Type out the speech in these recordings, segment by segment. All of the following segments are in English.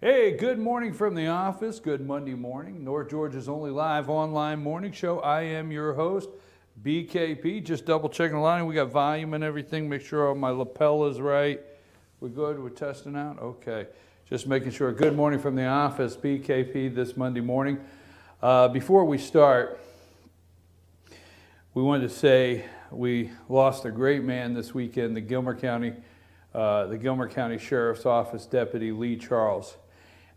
Hey, good morning from the office. Good Monday morning. North Georgia's only live online morning show. I am your host, BKP. Just double checking the line. We got volume and everything. Make sure all my lapel is right. We good? We're testing out? Okay. Just making sure. Good morning from the office, BKP, this Monday morning. Before we start, we wanted to say we lost a great man this weekend, the Gilmer County Sheriff's Office Deputy Lee Charles.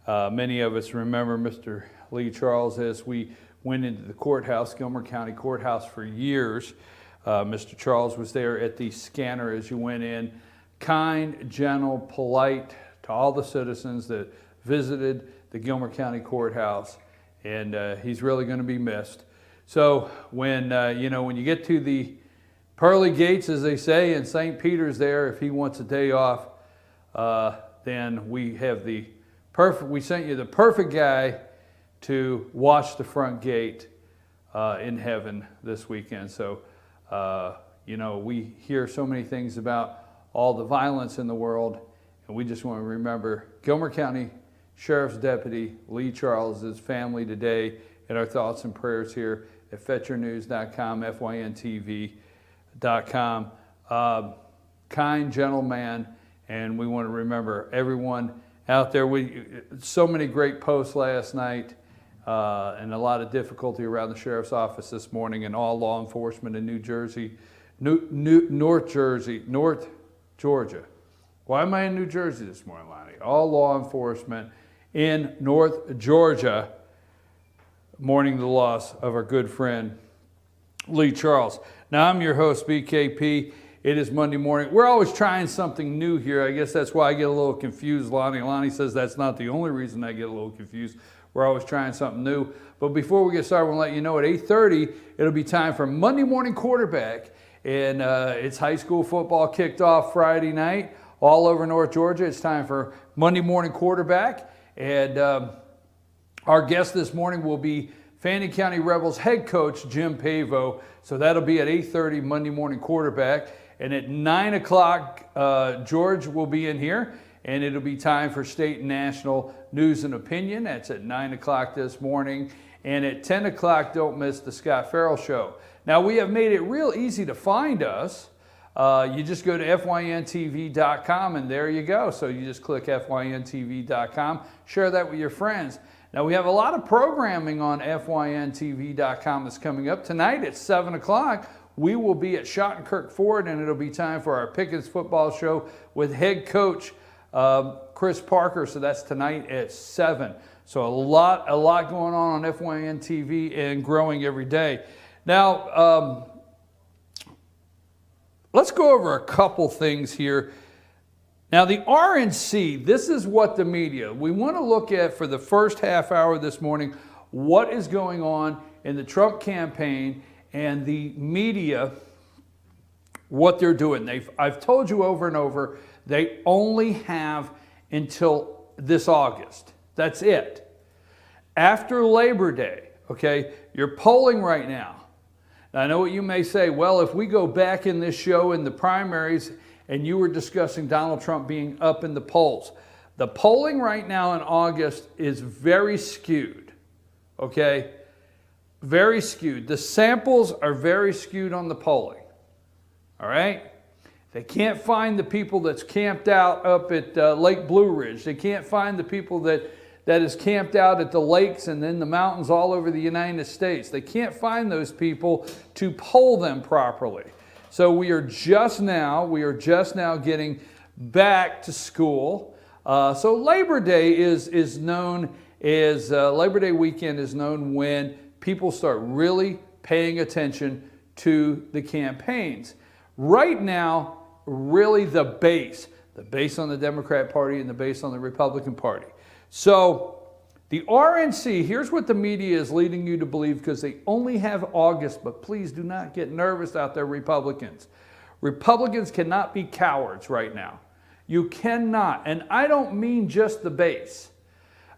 Many of us remember Mr. Lee Charles as we went into the courthouse, Gilmer County Courthouse, for years. Mr. Charles was there at the scanner as you went in. Kind, gentle, polite to all the citizens that visited the Gilmer County Courthouse, and he's really going to be missed. So when you get to the pearly gates, as they say, in St. Peter's there, if he wants a day off, then we have we sent you the perfect guy to watch the front gate in heaven this weekend. So, we hear so many things about all the violence in the world, and we just want to remember Gilmer County Sheriff's Deputy Lee Charles' family today, and our thoughts and prayers here at FetcherNews.com, FYNTV.com. Kind, gentle man, and we want to remember everyone out there. So many great posts last night, and a lot of difficulty around the sheriff's office this morning, and all law enforcement in North Georgia. Why am I in New Jersey this morning, Lonnie? All law enforcement in North Georgia mourning the loss of our good friend Lee Charles. Now, I'm your host, BKP. It is Monday morning. We're always trying something new here. I guess that's why I get a little confused, Lonnie. Lonnie says that's not the only reason I get a little confused. We're always trying something new. But before we get started, I want to let you know at 8:30, it'll be time for Monday Morning Quarterback. And it's high school football kicked off Friday night all over North Georgia. It's time for Monday Morning Quarterback. And our guest this morning will be Fannin County Rebels head coach Jim Pavo. So that'll be at 8:30 Monday Morning Quarterback. And at 9 o'clock, George will be in here, and it'll be time for state and national news and opinion. That's at 9 o'clock this morning. And at 10 o'clock, don't miss the Scott Farrell Show. Now, we have made it real easy to find us. You just go to FYNTV.com, and there you go. So you just click FYNTV.com, share that with your friends. Now, we have a lot of programming on FYNTV.com that's coming up. Tonight at 7 o'clock, we will be at Schottenkirk Ford, and it'll be time for our Pickens football show with head coach Chris Parker. So that's tonight at 7. So a lot going on FYN TV and growing every day. Now, let's go over a couple things here. Now, the RNC, this is what the media, we want to look at for the first half hour this morning, what is going on in the Trump campaign and the media, what they're doing. I've told you over and over, they only have until this August. That's it. After Labor Day, okay, you're polling right now. Now, I know what you may say, well, if we go back in this show in the primaries and you were discussing Donald Trump being up in the polls, the polling right now in August is very skewed, okay? Very skewed. The samples are very skewed on the polling, all right? They can't find the people that's camped out up at Lake Blue Ridge. They can't find the people that is camped out at the lakes and in the mountains all over the United States. They can't find those people to poll them properly. So we are just now getting back to school. So Labor Day is known as, Labor Day weekend is known when people start really paying attention to the campaigns. Right now, really the base on the Democrat Party and the base on the Republican Party. So the RNC, here's what the media is leading you to believe, because they only have August, but please do not get nervous out there, Republicans. Republicans cannot be cowards right now. You cannot, and I don't mean just the base.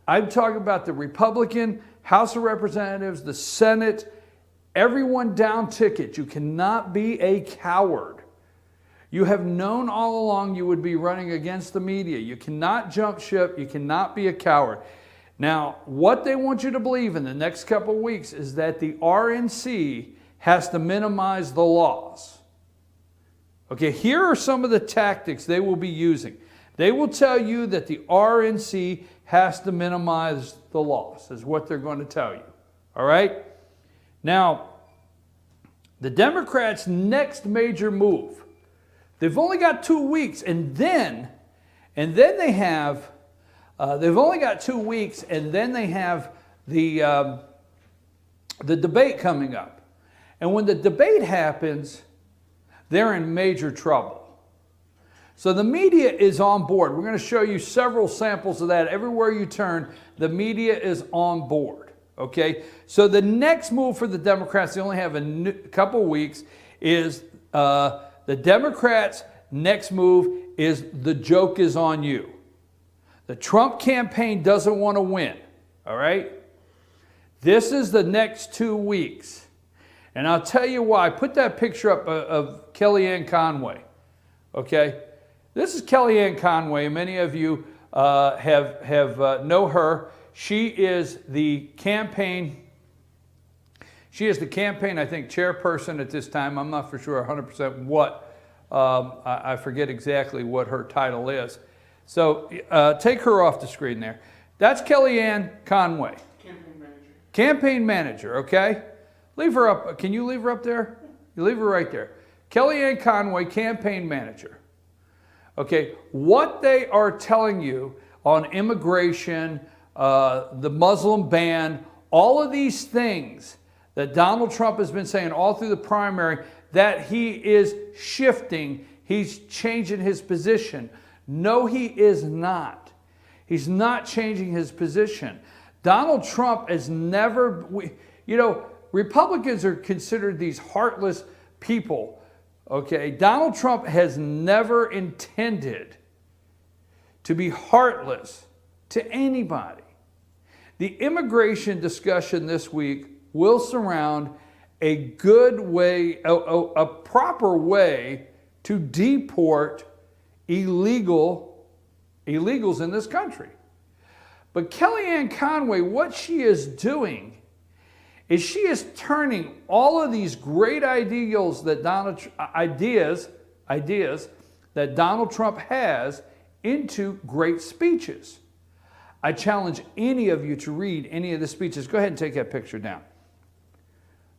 I'm talking about the Republican House of Representatives, the Senate, everyone down ticket. You cannot be a coward. You have known all along you would be running against the media. You cannot jump ship. You cannot be a coward. Now, what they want you to believe in the next couple of weeks is that the RNC has to minimize the loss. Okay, here are some of the tactics they will be using. They will tell you that the RNC has to minimize the loss, is what they're going to tell you. All right? Now, the Democrats' next major move, they've only got 2 weeks, and then they have, they've only got 2 weeks, and then they have the debate coming up. And when the debate happens, they're in major trouble. So the media is on board. We're going to show you several samples of that. Everywhere you turn, the media is on board. Okay? So the next move for the Democrats, they only have a couple weeks, is the Democrats' next move is the joke is on you. The Trump campaign doesn't want to win. All right? This is the next 2 weeks. And I'll tell you why. Put that picture up of Kellyanne Conway. Okay? This is Kellyanne Conway. Many of you know her. She is the campaign, I think, chairperson at this time. I'm not for sure 100% what. I forget exactly what her title is. So take her off the screen there. That's Kellyanne Conway. Campaign manager. Campaign manager, okay? Leave her up. Can you leave her up there? You leave her right there. Kellyanne Conway, campaign manager. Okay, what they are telling you on immigration, the Muslim ban, all of these things that Donald Trump has been saying all through the primary, that he is shifting, he's changing his position. No, he is not. He's not changing his position. Donald Trump has never, you know, Republicans are considered these heartless people. Okay, Donald Trump has never intended to be heartless to anybody. The immigration discussion this week will surround a good way, a proper way to deport illegals in this country. But Kellyanne Conway, what she is doing is she is turning all of these great ideas that Donald Trump has into great speeches. I challenge any of you to read any of the speeches. Go ahead and take that picture down.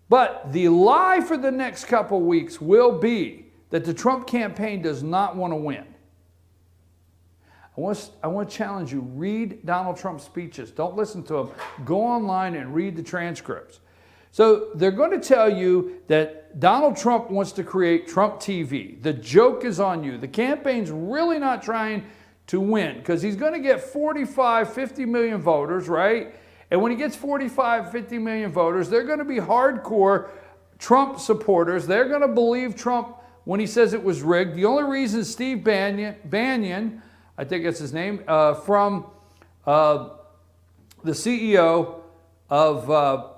But the lie for the next couple weeks will be that the Trump campaign does not want to win. I want to challenge you, read Donald Trump's speeches. Don't listen to them. Go online and read the transcripts. So they're going to tell you that Donald Trump wants to create Trump TV. The joke is on you. The campaign's really not trying to win because he's going to get 45, 50 million voters, right? And when he gets 45, 50 million voters, they're going to be hardcore Trump supporters. They're going to believe Trump when he says it was rigged. The only reason Steve Bannon, I think that's his name, from the CEO of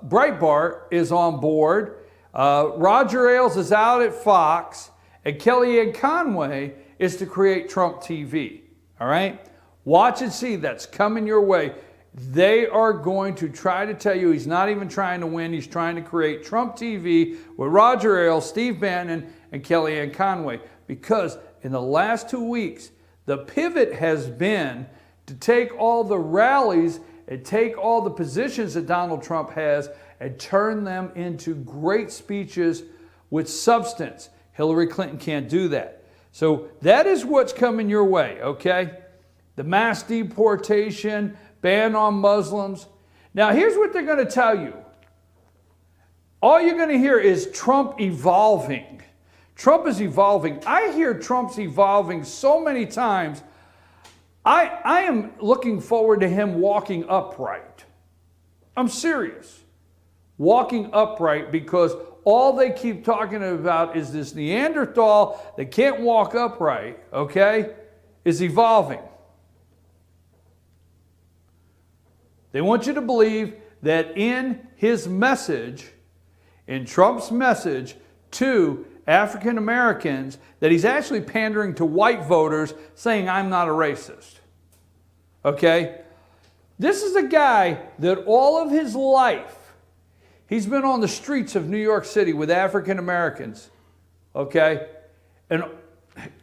Breitbart is on board. Roger Ailes is out at Fox, and Kellyanne Conway is to create Trump TV. All right? Watch and see. That's coming your way. They are going to try to tell you he's not even trying to win. He's trying to create Trump TV with Roger Ailes, Steve Bannon, and Kellyanne Conway. Because in the last 2 weeks, the pivot has been to take all the rallies and take all the positions that Donald Trump has and turn them into great speeches with substance. Hillary Clinton can't do that. So that is what's coming your way, okay? The mass deportation, ban on Muslims. Now here's what they're going to tell you. All you're going to hear is Trump evolving. Trump is evolving. I hear Trump's evolving so many times. I am looking forward to him walking upright. I'm serious. Walking upright, because all they keep talking about is this Neanderthal that can't walk upright, okay, is evolving. They want you to believe that in his message, in Trump's message to African Americans that he's actually pandering to white voters, saying, I'm not a racist. Okay? This is a guy that all of his life, he's been on the streets of New York City with African Americans, okay? And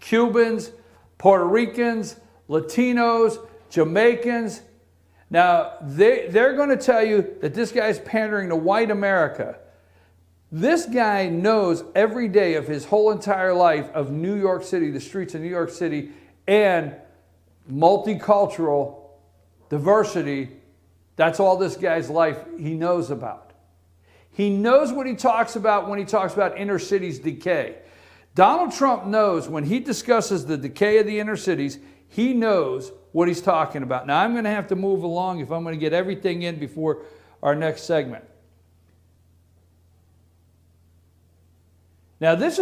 Cubans, Puerto Ricans, Latinos, Jamaicans. Now, they're going to tell you that this guy's pandering to white America. This guy knows every day of his whole entire life of New York City, the streets of New York City, and multicultural diversity. That's all this guy's life he knows about. He knows what he talks about when he talks about inner cities decay. Donald Trump knows when he discusses the decay of the inner cities, he knows what he's talking about. Now, I'm going to have to move along if I'm going to get everything in before our next segment. Now, these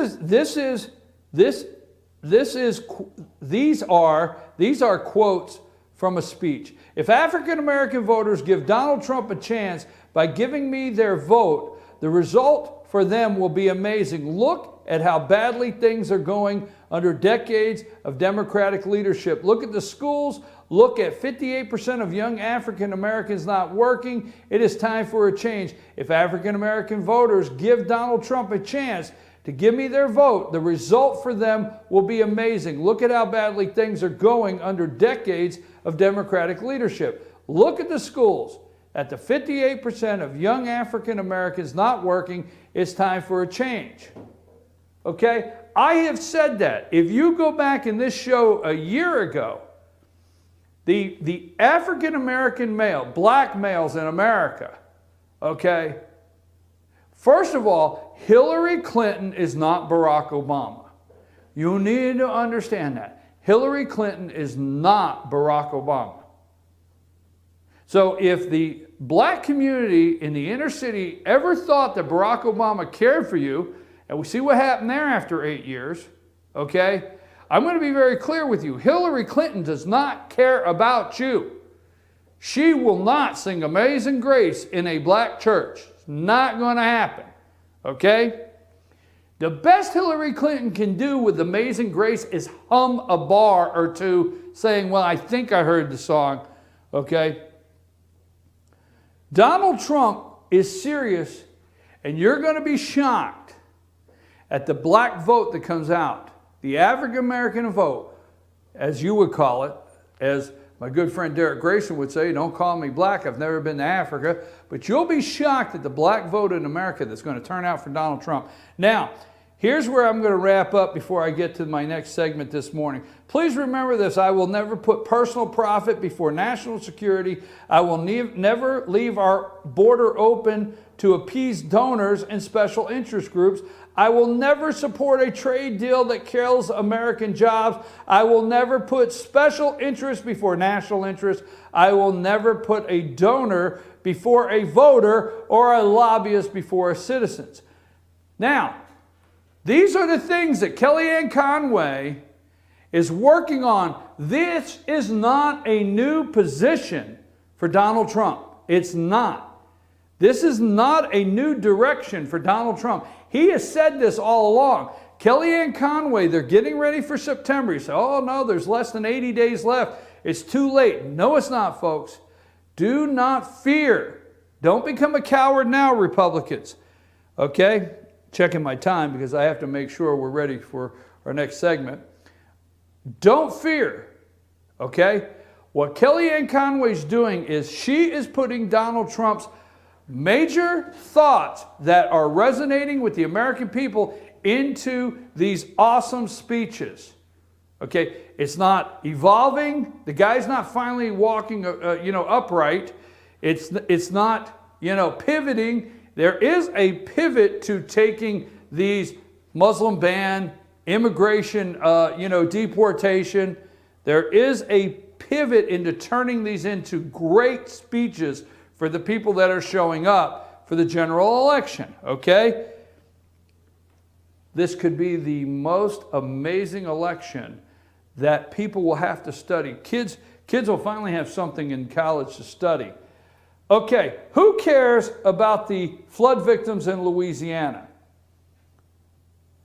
are quotes from a speech. If African American voters give Donald Trump a chance by giving me their vote, the result for them will be amazing. Look at how badly things are going under decades of Democratic leadership. Look at the schools. Look at 58% of young African Americans not working. It is time for a change. If African American voters give Donald Trump a chance to give me their vote, the result for them will be amazing. Look at how badly things are going under decades of Democratic leadership. Look at the schools. At the 58% of young African Americans not working, it's time for a change. Okay? I have said that. If you go back in this show a year ago, the African American male, black males in America, okay? First of all, Hillary Clinton is not Barack Obama. You need to understand that. Hillary Clinton is not Barack Obama. So if the black community in the inner city ever thought that Barack Obama cared for you, and we see what happened there after 8 years, okay? I'm going to be very clear with you. Hillary Clinton does not care about you. She will not sing Amazing Grace in a black church. It's not going to happen, okay? The best Hillary Clinton can do with Amazing Grace is hum a bar or two saying, well, I think I heard the song, okay? Donald Trump is serious, and you're going to be shocked at the black vote that comes out, the African American vote, as you would call it, as my good friend Derek Grayson would say, don't call me black, I've never been to Africa, but you'll be shocked at the black vote in America that's going to turn out for Donald Trump. Now, here's where I'm going to wrap up before I get to my next segment this morning. Please remember this, I will never put personal profit before national security. I will never leave our border open to appease donors and special interest groups. I will never support a trade deal that kills American jobs. I will never put special interest before national interest. I will never put a donor before a voter or a lobbyist before a citizen. Now, these are the things that Kellyanne Conway is working on. This is not a new position for Donald Trump. It's not. This is not a new direction for Donald Trump. He has said this all along. Kellyanne Conway, they're getting ready for September. You say, oh no, there's less than 80 days left. It's too late. No, it's not, folks. Do not fear. Don't become a coward now, Republicans. Okay? Checking my time because I have to make sure we're ready for our next segment. Don't fear. Okay? What Kellyanne Conway's doing is she is putting Donald Trump's major thoughts that are resonating with the American people into these awesome speeches. Okay, it's not evolving. The guy's not finally walking, upright. It's not, pivoting. There is a pivot to taking these Muslim ban, immigration, deportation. There is a pivot into turning these into great speeches for the people that are showing up for the general election, okay? This could be the most amazing election that people will have to study. Kids will finally have something in college to study. Okay, who cares about the flood victims in Louisiana?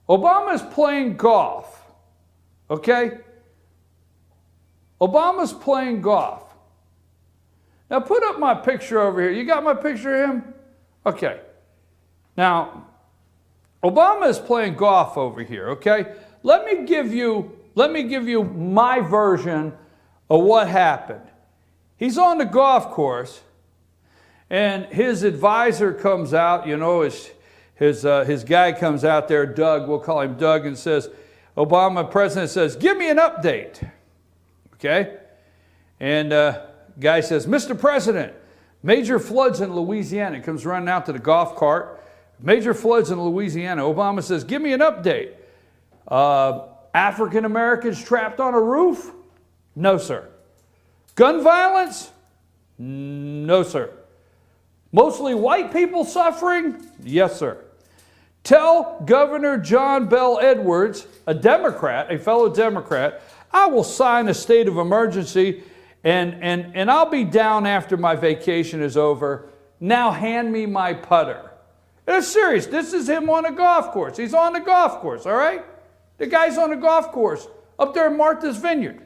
Obama's playing golf, okay? Obama's playing golf. Now put up my picture over here. You got my picture of him? Okay. Now, Obama is playing golf over here, okay? Let me give you my version of what happened. He's on the golf course, and his advisor comes out, you know, his guy comes out there, Doug, we'll call him Doug, and says, Obama, president says, give me an update, okay? And guy says, Mr. President, major floods in Louisiana. He comes running out to the golf cart. Major floods in Louisiana. Obama says, give me an update. African Americans trapped on a roof? No, sir. Gun violence? No, sir. Mostly white people suffering? Yes, sir. Tell Governor John Bel Edwards, a Democrat, a fellow Democrat, I will sign a state of emergency and I'll be down after my vacation is over. Now hand me my putter. It's serious. This is him on a golf course. He's on the golf course, all right? The guy's on a golf course up there in Martha's Vineyard.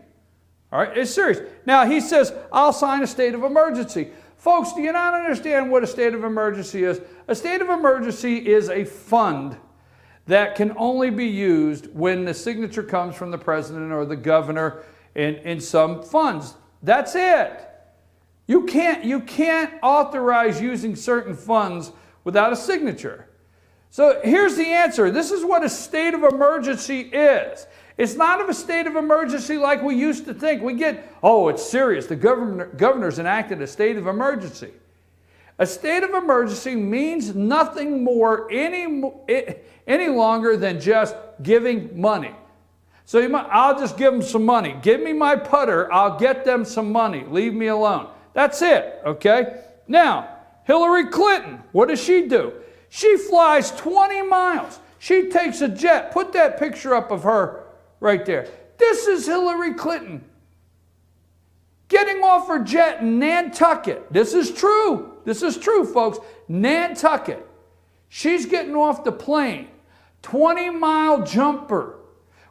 All right, it's serious. Now he says, I'll sign a state of emergency. Folks, do you not understand what a state of emergency is? A state of emergency is a fund that can only be used when the signature comes from the president or the governor in some funds. That's it. You can't authorize using certain funds without a signature. So here's the answer. This is what a state of emergency is. It's not of a state of emergency like we used to think. We get, oh, it's serious. The governor's enacted a state of emergency. A state of emergency means nothing more any longer than just giving money. So I'll just give them some money. Give me my putter. I'll get them some money. Leave me alone. That's it, okay? Now, Hillary Clinton, what does she do? She flies 20 miles. She takes a jet. Put that picture up of her right there. This is Hillary Clinton getting off her jet in Nantucket. This is true. This is true, folks. Nantucket. She's getting off the plane. 20-mile jumper.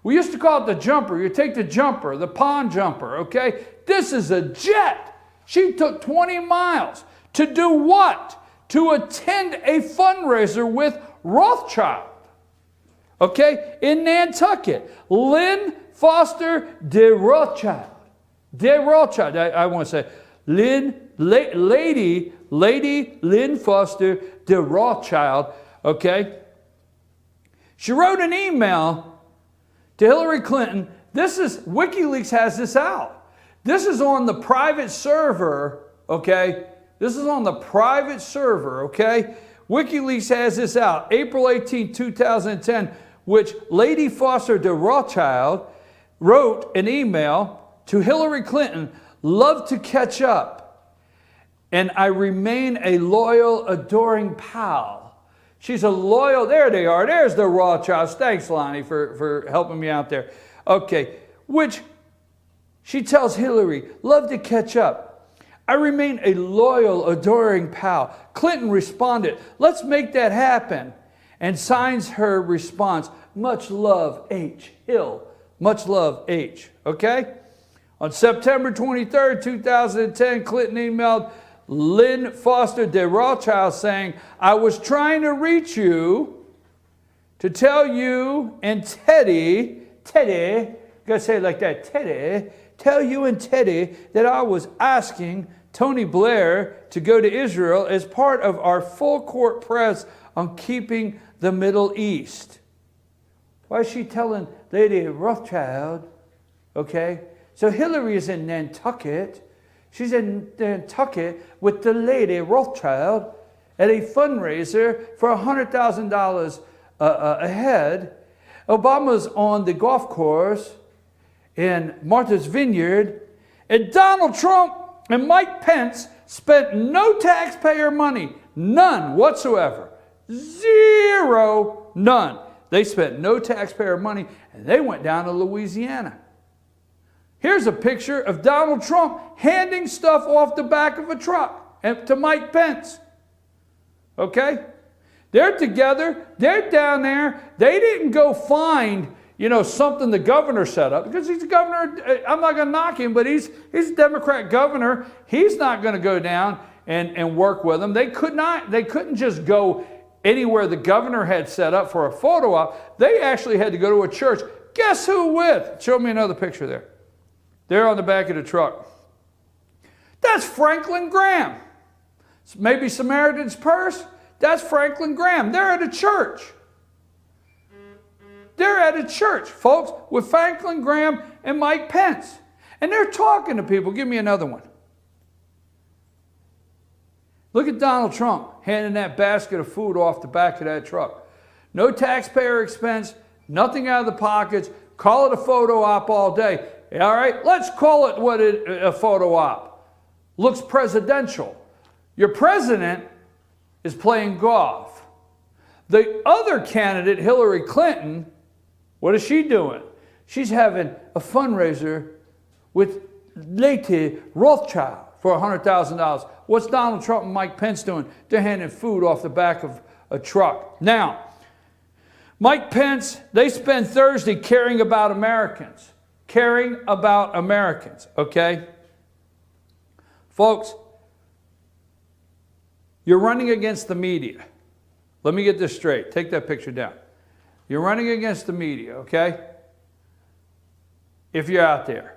We used to call it the jumper. You take the jumper, the pond jumper, okay? This is a jet. She took 20 miles. To do what? To attend a fundraiser with Rothschild, okay, in Nantucket. Lynn Foster de Rothschild. De Rothschild, I want to say, Lady Lynn Foster de Rothschild, okay. She wrote an email to Hillary Clinton. WikiLeaks has this out. This is on the private server, okay. This is on the private server, okay? WikiLeaks has this out, April 18, 2010, which Lady Foster de Rothschild wrote an email to Hillary Clinton, love to catch up, and I remain a loyal, adoring pal. She's a loyal, there they are, there's the Rothschilds. Thanks, Lonnie, for helping me out there. Okay, which she tells Hillary, love to catch up. I remain a loyal, adoring pal. Clinton responded, let's make that happen, and signs her response, much love, H. Hill. Much love, H. Okay? On September 23rd, 2010, Clinton emailed Lynn Foster de Rothschild saying, I was trying to reach you to tell you and Teddy, gotta say it like that, Teddy, tell you and Teddy that I was asking Tony Blair to go to Israel as part of our full court press on keeping the Middle East. Why is she telling Lady Rothschild? Okay, so Hillary is in Nantucket. She's in Nantucket with the Lady Rothschild at a fundraiser for $100,000 a head. Obama's on the golf course in Martha's Vineyard, and Donald Trump and Mike Pence spent no taxpayer money, none whatsoever, zero, none. They spent no taxpayer money, and they went down to Louisiana. Here's a picture of Donald Trump handing stuff off the back of a truck to Mike Pence. Okay? They're together. They're down there. They didn't go find, something the governor set up, because he's a governor. I'm not going to knock him, but he's a Democrat governor. He's not going to go down and work with them. They couldn't just go anywhere the governor had set up for a photo op. They actually had to go to a church. Guess who with? Show me another picture there. They're on the back of the truck. That's Franklin Graham. Maybe Samaritan's Purse. That's Franklin Graham. They're at a church. They're at a church, folks, with Franklin Graham and Mike Pence. And they're talking to people. Give me another one. Look at Donald Trump handing that basket of food off the back of that truck. No taxpayer expense, nothing out of the pockets. Call it a photo op all day. All right, let's call it a photo op. Looks presidential. Your president is playing golf. The other candidate, Hillary Clinton, what is she doing? She's having a fundraiser with Lady Rothschild for $100,000. What's Donald Trump and Mike Pence doing? They're handing food off the back of a truck. Now, Mike Pence, they spend Thursday caring about Americans. Caring about Americans, okay? Folks, you're running against the media. Let me get this straight. Take that picture down. You're running against the media, okay? If you're out there.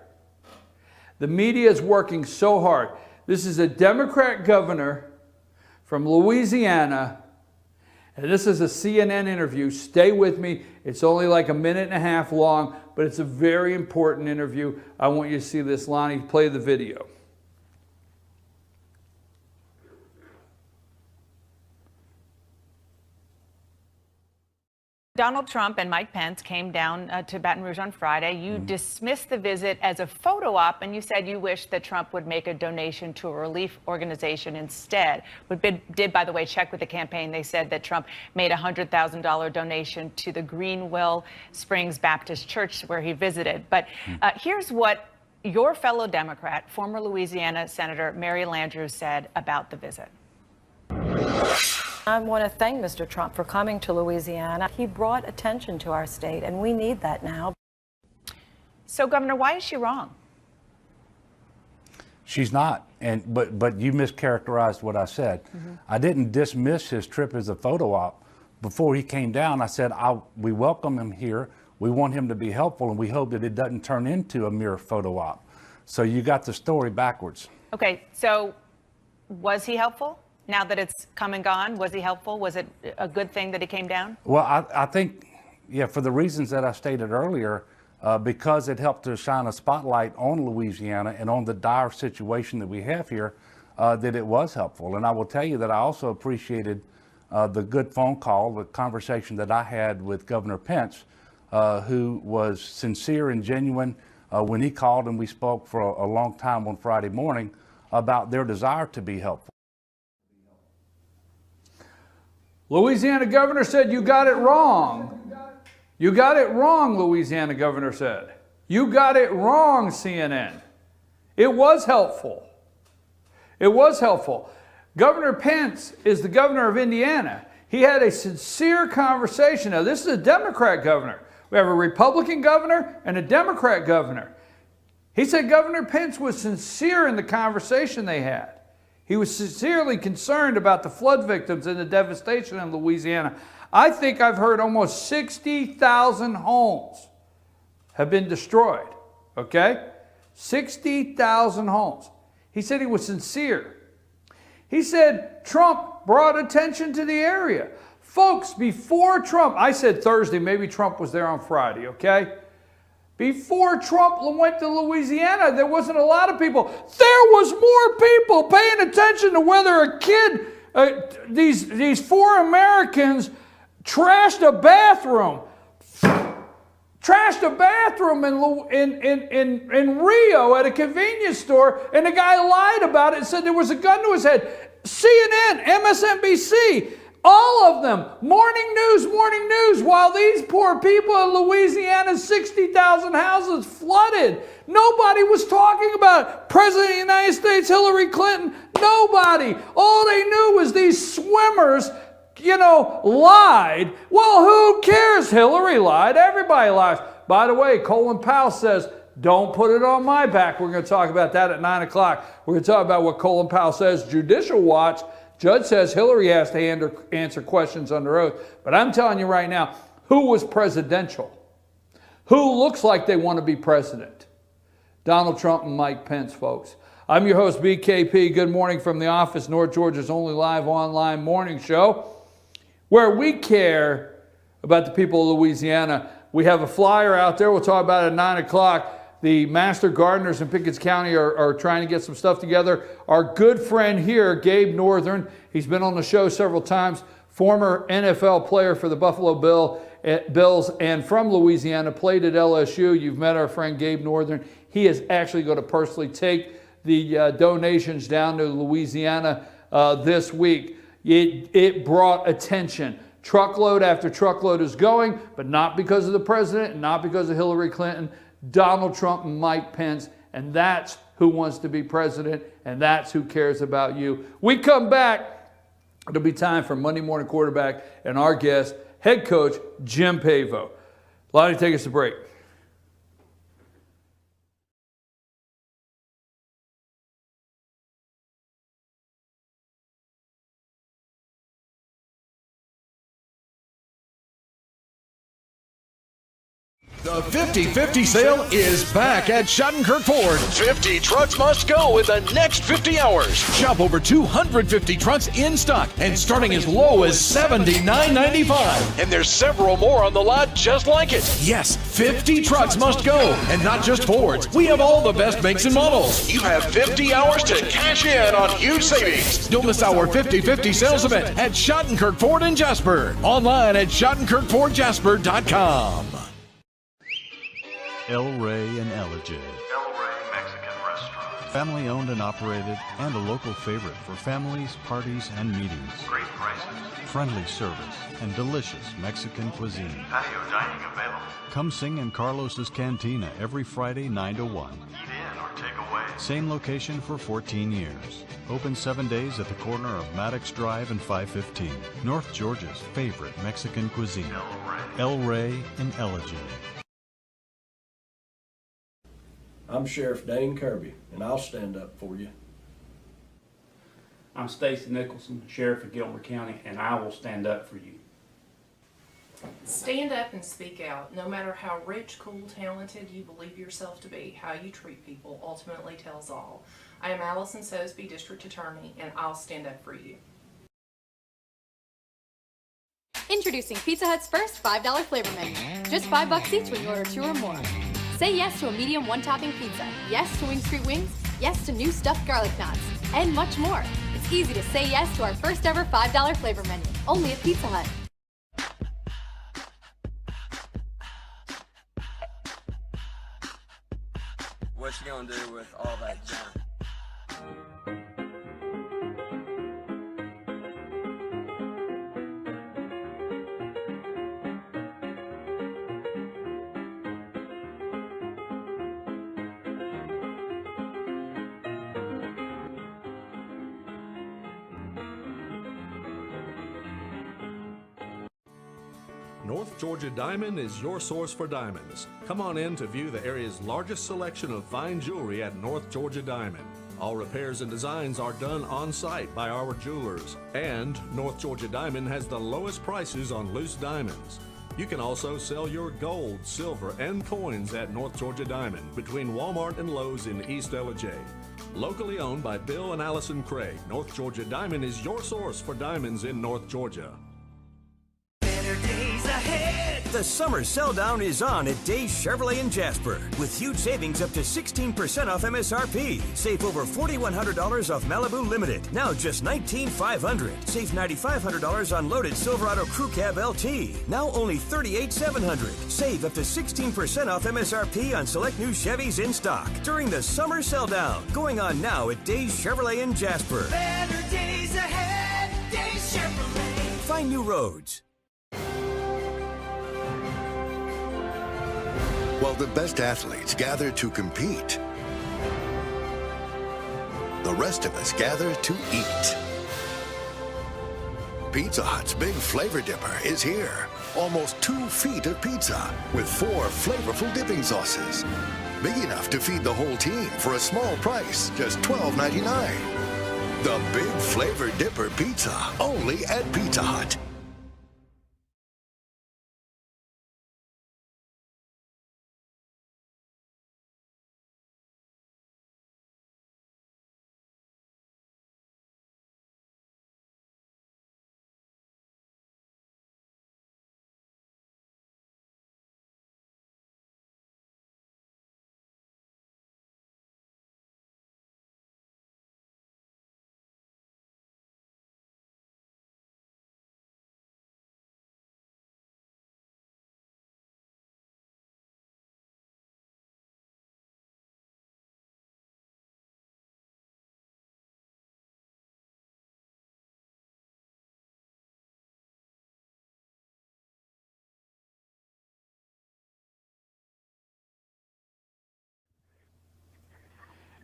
The media is working so hard. This is a Democrat governor from Louisiana, and this is a CNN interview. Stay with me. It's only like a minute and a half long, but it's a very important interview. I want you to see this. Lonnie, play the video. Donald Trump and Mike Pence came down to Baton Rouge on Friday. You dismissed the visit as a photo op, and you said you wish that Trump would make a donation to a relief organization instead. We did, by the way, check with the campaign. They said that Trump made a $100,000 donation to the Greenville Springs Baptist Church where he visited. But here's what your fellow Democrat, former Louisiana Senator Mary Landrieu, said about the visit. I want to thank Mr. Trump for coming to Louisiana. He brought attention to our state, and we need that now. So, Governor, why is she wrong? She's not, but you mischaracterized what I said. I didn't dismiss his trip as a photo op. Before he came down, I said we welcome him here. We want him to be helpful, and we hope that it doesn't turn into a mere photo op. So you got the story backwards. Okay, so was he helpful? Now that it's come and gone, was he helpful? Was it a good thing that he came down? Well, I think, yeah, for the reasons that I stated earlier, because it helped to shine a spotlight on Louisiana and on the dire situation that we have here, that it was helpful. And I will tell you that I also appreciated the good phone call, the conversation that I had with Governor Pence, who was sincere and genuine when he called, and we spoke for a long time on Friday morning about their desire to be helpful. Louisiana governor said, you got it wrong. You got it wrong, Louisiana governor said. You got it wrong, CNN. It was helpful. It was helpful. Governor Pence is the governor of Indiana. He had a sincere conversation. Now, this is a Democrat governor. We have a Republican governor and a Democrat governor. He said Governor Pence was sincere in the conversation they had. He was sincerely concerned about the flood victims and the devastation in Louisiana. I think I've heard almost 60,000 homes have been destroyed, okay? 60,000 homes. He said he was sincere. He said Trump brought attention to the area. Folks, before Trump, I said Thursday, maybe Trump was there on Friday, okay? Before Trump went to Louisiana, there wasn't a lot of people. There was more people paying attention to whether a kid, these four Americans trashed a bathroom. Trashed a bathroom in Rio at a convenience store, and the guy lied about it and said there was a gun to his head. CNN, MSNBC, all of them, morning news, while these poor people in Louisiana, 60,000 houses flooded. Nobody was talking about it. President of the United States, Hillary Clinton, nobody. All they knew was these swimmers lied. Well, who cares? Hillary lied. Everybody lies. By the way, Colin Powell says, don't put it on my back. We're going to talk about that at 9 o'clock. We're going to talk about what Colin Powell says. Judicial Watch, judge says Hillary has to answer questions under oath. But I'm telling you right now, who was presidential? Who looks like they want to be president? Donald Trump and Mike Pence, folks. I'm your host, BKP. Good morning from the office, North Georgia's only live online morning show, where we care about the people of Louisiana. We have a flyer out there. We'll talk about it at 9 o'clock. The master gardeners in Pickens County are trying to get some stuff together. Our good friend here, Gabe Northern, he's been on the show several times, former NFL player for the Buffalo Bills and from Louisiana, played at LSU. You've met our friend Gabe Northern. He is actually going to personally take the donations down to Louisiana this week. It brought attention. Truckload after truckload is going, but not because of the president, not because of Hillary Clinton, Donald Trump and Mike Pence, and that's who wants to be president, and that's who cares about you. We come back, it'll be time for Monday Morning Quarterback and our guest, head coach Jim Pavo. Lonnie, take us to break. The 50-50 sale is back at Schottenkirk Ford. 50 trucks must go in the next 50 hours. Shop over 250 trucks in stock and starting as low as $79.95. And there's several more on the lot just like it. Yes, 50 trucks must go. And not just Fords. We have all the best makes and models. You have 50 hours to cash in on huge savings. Don't miss our 50-50 sales event at Schottenkirk Ford in Jasper. Online at SchottenkirkFordJasper.com. El Rey and Elegy. El Rey Mexican Restaurant. Family owned and operated and a local favorite for families, parties, and meetings. Great prices. Friendly service and delicious Mexican cuisine. Patio dining available. Come sing in Carlos's Cantina every Friday 9 to 1. Eat in or take away. Same location for 14 years. Open 7 days at the corner of Maddox Drive and 515. North Georgia's favorite Mexican cuisine. El Rey and Elegy. I'm Sheriff Dane Kirby, and I'll stand up for you. I'm Stacy Nicholson, Sheriff of Gilmer County, and I will stand up for you. Stand up and speak out. No matter how rich, cool, talented you believe yourself to be, how you treat people ultimately tells all. I am Allison Sosby, District Attorney, and I'll stand up for you. Introducing Pizza Hut's first $5 flavor menu. Just $5 each when you order 2 or more. Say yes to a medium one-topping pizza, yes to Wing Street Wings, yes to new stuffed garlic knots, and much more. It's easy to say yes to our first ever $5 flavor menu, only at Pizza Hut. What you gonna do with all that junk? North Georgia Diamond is your source for diamonds. Come on in to view the area's largest selection of fine jewelry at North Georgia Diamond. All repairs and designs are done on site by our jewelers. And North Georgia Diamond has the lowest prices on loose diamonds. You can also sell your gold, silver, and coins at North Georgia Diamond between Walmart and Lowe's in East LJ. Locally owned by Bill and Allison Craig, North Georgia Diamond is your source for diamonds in North Georgia. The summer sell-down is on at Days Chevrolet in Jasper with huge savings up to 16% off MSRP. Save over $4,100 off Malibu Limited, now just $19,500. Save $9,500 on loaded Silverado Crew Cab LT, now only $38,700. Save up to 16% off MSRP on select new Chevys in stock during the summer sell-down. Going on now at Days Chevrolet in Jasper. Better days ahead, Days Chevrolet. Find new roads. While the best athletes gather to compete, the rest of us gather to eat. Pizza Hut's Big Flavor Dipper is here. Almost 2 feet of pizza with 4 flavorful dipping sauces. Big enough to feed the whole team for a small price, just $12.99. The Big Flavor Dipper Pizza, only at Pizza Hut.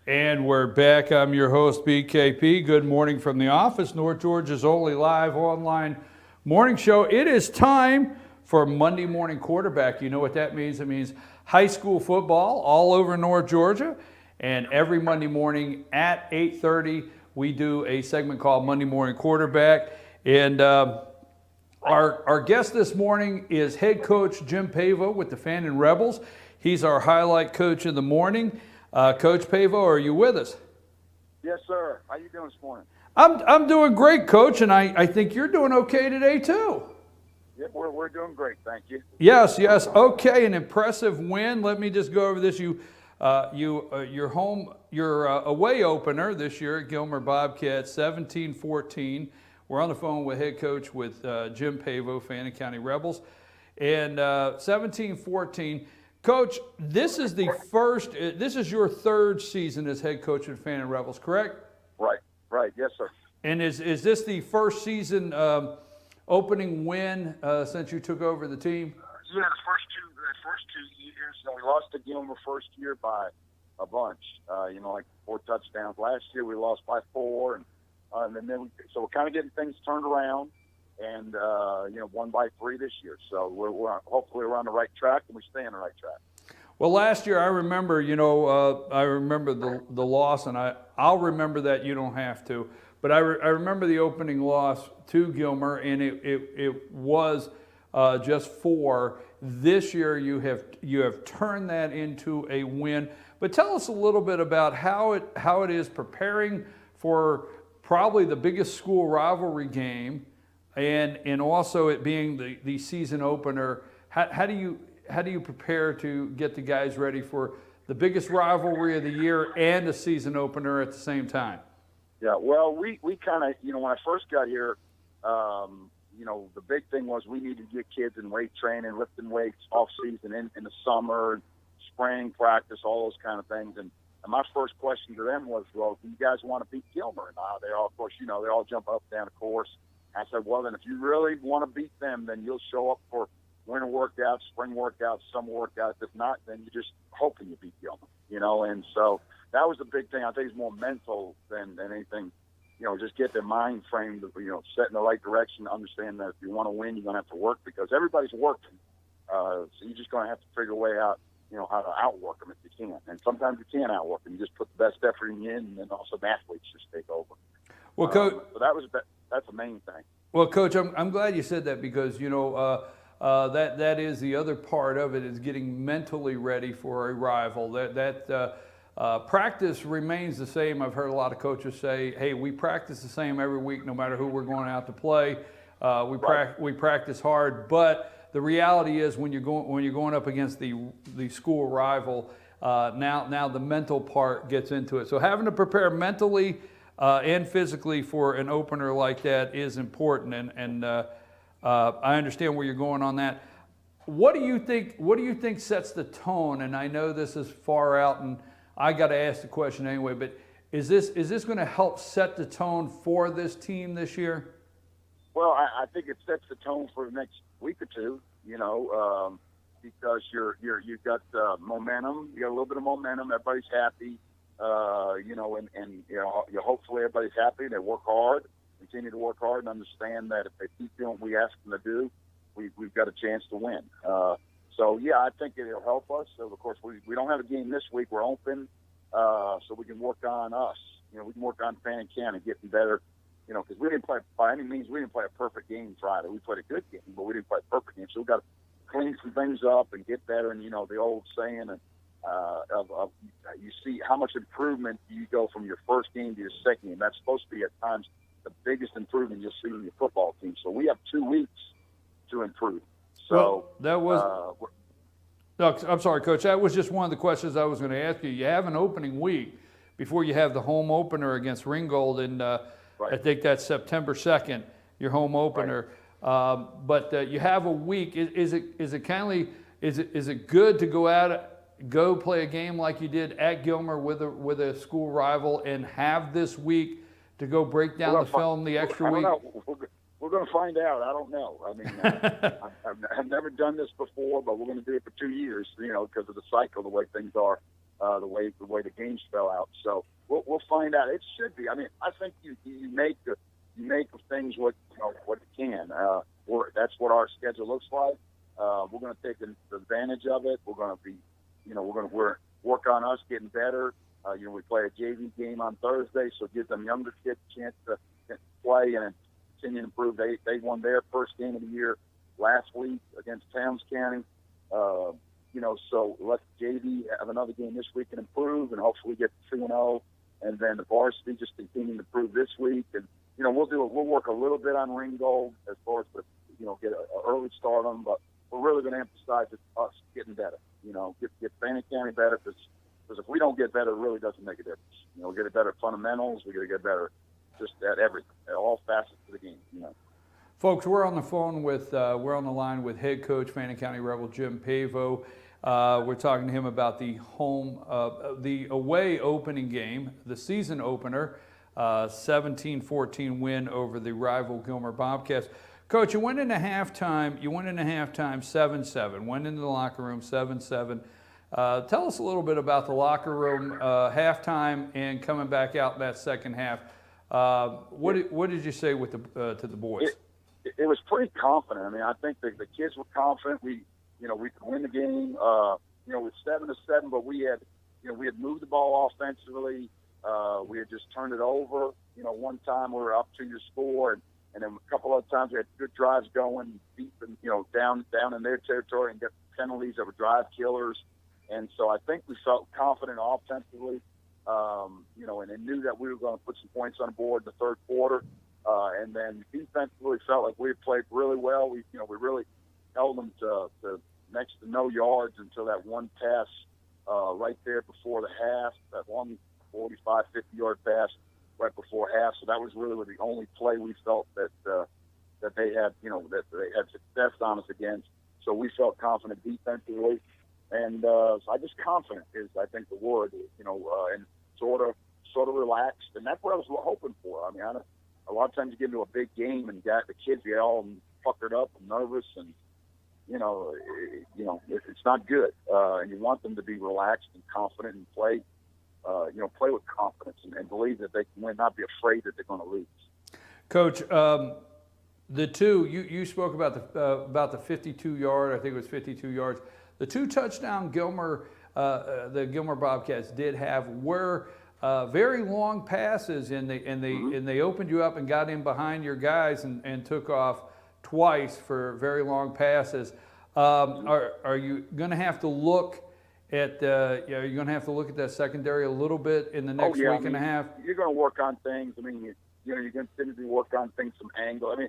And we're back. I'm your host, BKP. Good morning from the office, North Georgia's only live online morning show. It is time for Monday Morning Quarterback. You know what that means? It means high school football all over North Georgia. And every Monday morning at 8:30, we do a segment called Monday Morning Quarterback. And our guest this morning is head coach Jim Pavo with the Fannin Rebels. He's our highlight coach in the morning. Coach Pavo, are you with us? Yes, sir. How you doing this morning? I'm doing great, Coach, and I think you're doing okay today too. Yep, we're doing great, thank you. Yes. Okay, an impressive win. Let me just go over this. Your away opener this year at Gilmer Bobcats, 17-14. We're on the phone with head coach with Jim Pavo, Fannin County Rebels, and 17-14. Coach, this is your third season as head coach at Fannin Rebels, correct? Right, yes, sir. And is this the first season opening win since you took over the team? Yeah, the first two years, we lost to Gilmer first year by a bunch, like 4 touchdowns. Last year we lost by 4, and then so we're kind of getting things turned around. And, won by 3 this year. So hopefully we're on the right track, and we stay on the right track. Well, last year I remember, I remember the loss, and I'll remember that. You don't have to. But I remember the opening loss to Gilmer, and it was just 4. This year you have turned that into a win. But tell us a little bit about how it is preparing for probably the biggest school rivalry game. And also it being the season opener, how do you prepare to get the guys ready for the biggest rivalry of the year and a season opener at the same time? Yeah, well, we kind of, when I first got here, the big thing was we needed to get kids in weight training, lifting weights off season in the summer, spring practice, all those kind of things. And my first question to them was, well, do you guys want to beat Gilmer? And they all, of course, they all jump up and down the course. I said, well, then if you really want to beat them, then you'll show up for winter workouts, spring workouts, summer workouts. If not, then you're just hoping you beat Gilmer, And so that was the big thing. I think it's more mental than anything, just get their mind framed, set in the right direction, understand that if you want to win, you're going to have to work because everybody's working. So you're just going to have to figure a way out, how to outwork them if you can. And sometimes you can't outwork them. You just put the best effort in, and then also the athletes just take over. Well, Coach, so that's the main thing. Well, Coach, I'm glad you said that because that is the other part of it is getting mentally ready for a rival. Practice remains the same. I've heard a lot of coaches say, "Hey, we practice the same every week, no matter who we're going out to play. We practice hard." But the reality is, when you're going up against the school rival, now the mental part gets into it. So having to prepare mentally and physically for an opener like that is important, and I understand where you're going on that. What do you think sets the tone? And I know this is far out, and I got to ask the question anyway. But is this going to help set the tone for this team this year? Well, I think it sets the tone for the next week or two. Because you've got momentum. You got a little bit of momentum. Everybody's happy. And hopefully everybody's happy. They work hard. continue to work hard and understand that if they keep doing what we ask them to do, we've got a chance to win. So, yeah, I think it'll help us. So, of course, we don't have a game this week. We're open, so we can work on us. We can work on Fannin County, getting better, because we didn't play, by any means, we didn't play a perfect game Friday. We played a good game, but we didn't play a perfect game. So we've got to clean some things up and get better. And, the old saying of you see how much improvement you go from your first game to your second game. That's supposed to be at times the biggest improvement you'll see in your football team. So we have 2 weeks to improve. So well, that was. No, I'm sorry, Coach. That was just one of the questions I was going to ask you. You have an opening week before you have the home opener against Ringgold, and I think that's September 2nd, your home opener. Right. But you have a week. Is it good to go play a game like you did at Gilmer with a school rival, and have this week to go break down the film the extra week? We're going to find out. I don't know. I mean, I've never done this before, but we're going to do it for 2 years, because of the cycle, the way things are, the way the games fell out. So we'll find out. It should be. I mean, I think you make of things what you can. That's what our schedule looks like. We're going to take advantage of it. We're going to be, we're going to work on us getting better. We play a JV game on Thursday, so it gives them younger kids a chance to play and continue to improve. They won their first game of the year last week against Towns County. So let JV have another game this week and improve, and hopefully get to 2-0. And then the varsity just continue to improve this week. And we'll work a little bit on Ringgold as far as get an early start on them, but we're really going to emphasize us getting better. Get Fannin County better, because if we don't get better, it really doesn't make a difference. We get better fundamentals. We got to get better just at everything, at all facets of the game. Folks, we're on the line with head coach Fannin County Rebel Jim Pavo. We're talking to him about the away opening game, the season opener, 17-14 win over the rival Gilmer Bobcats. Coach, you went into halftime 7-7, went into the locker room 7-7. Tell us a little bit about the locker room, halftime, and coming back out in that second half. What did you say with to the boys? It was pretty confident. I mean, I think the kids were confident. We could win the game. With 7-7, but we had moved the ball offensively. We had just turned it over. One time we were up to your score, and then a couple of times we had good drives going deep and down in their territory and get penalties that were drive killers. And so I think we felt confident offensively, and knew that we were going to put some points on the board in the third quarter. And then defensively felt like we had played really well. We really held them to next to no yards until that one pass right there before the half, that long 45, 50-yard pass right before half. So that was really the only play we felt that they had, that they had success on us against. So we felt confident defensively. And so I just confident is, I think, the word, and sort of relaxed. And that's what I was hoping for. I mean, a lot of times you get into a big game and the kids get all puckered up and nervous, and it's not good. And you want them to be relaxed and confident and play with confidence and believe that they can win, not be afraid that they're going to lose. Coach, the two you spoke about the 52-yard, I think it was 52 yards. The 2 touchdown the Gilmer Bobcats did have were very long passes, and they opened you up and got in behind your guys and took off twice for very long passes. Are you going to have to look at you're going to have to look at that secondary a little bit in the next week and a half? You're going to work on things. I mean, you're going to continue to work on things from angle. I mean,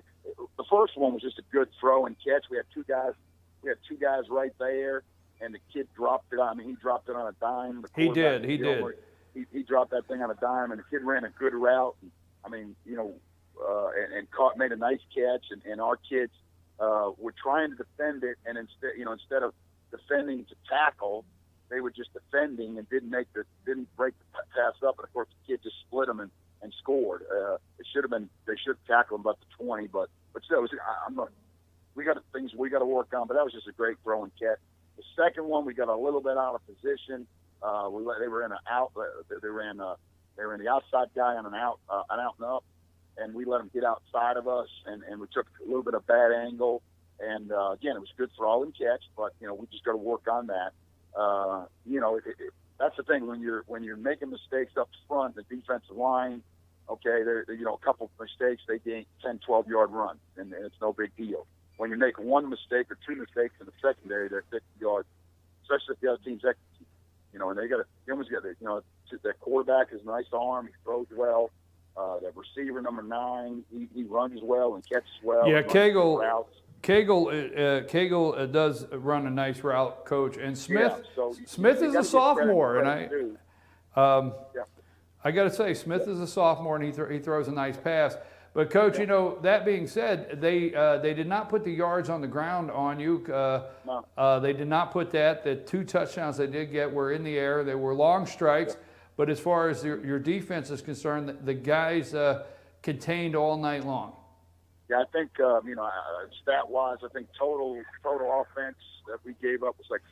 the first one was just a good throw and catch. We had two guys right there, and the kid dropped it. I mean, he dropped it on a dime. He did. He dropped that thing on a dime, and the kid ran a good route. And, I mean, and made a nice catch. And our kids were trying to defend it, and instead of defending to tackle, they were just defending and didn't break the pass up. And of course, the kid just split them and scored. They should have tackled him about the 20, but still, we got things we got to work on. But that was just a great throw and catch. The second one, we got a little bit out of position. They were in an out. They ran the outside guy on an out and up, and we let them get outside of us, and we took a little bit of bad angle. And again, it was good throw and catch, but we just got to work on that. That's the thing when you're making mistakes up front, the defensive line. Okay, they're a couple of mistakes, they gain 10, 12-yard run, and it's no big deal. When you make one mistake or two mistakes in the secondary, they're 50 yards, especially if the other team's executing. And they almost got their quarterback has a nice arm, he throws well. The receiver number 9, he runs well and catches well. Yeah, Cagle does run a nice route, Coach. And Smith, Smith is a sophomore, and I got to say, Smith is a sophomore, and he throws a nice pass. But Coach, that being said, they did not put the yards on the ground on you. They did not put that. The 2 touchdowns they did get were in the air. They were long strikes. But as far as your defense is concerned, the guys contained all night long. Yeah, I think stat-wise, I think total offense that we gave up was like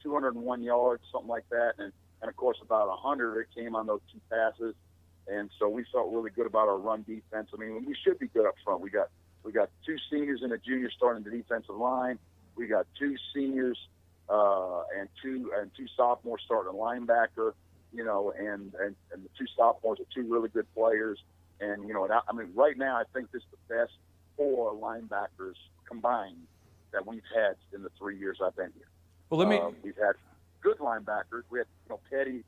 201 yards, something like that, and of course about 100 of it came on those 2 passes. And so we felt really good about our run defense. I mean, we should be good up front. We got 2 seniors and a junior starting the defensive line. We got 2 seniors and two sophomores starting a linebacker. And the 2 sophomores are 2 really good players. And right now I think this is the best 4 linebackers combined that we've had in the 3 years I've been here. Well, we've had good linebackers. We had Petty,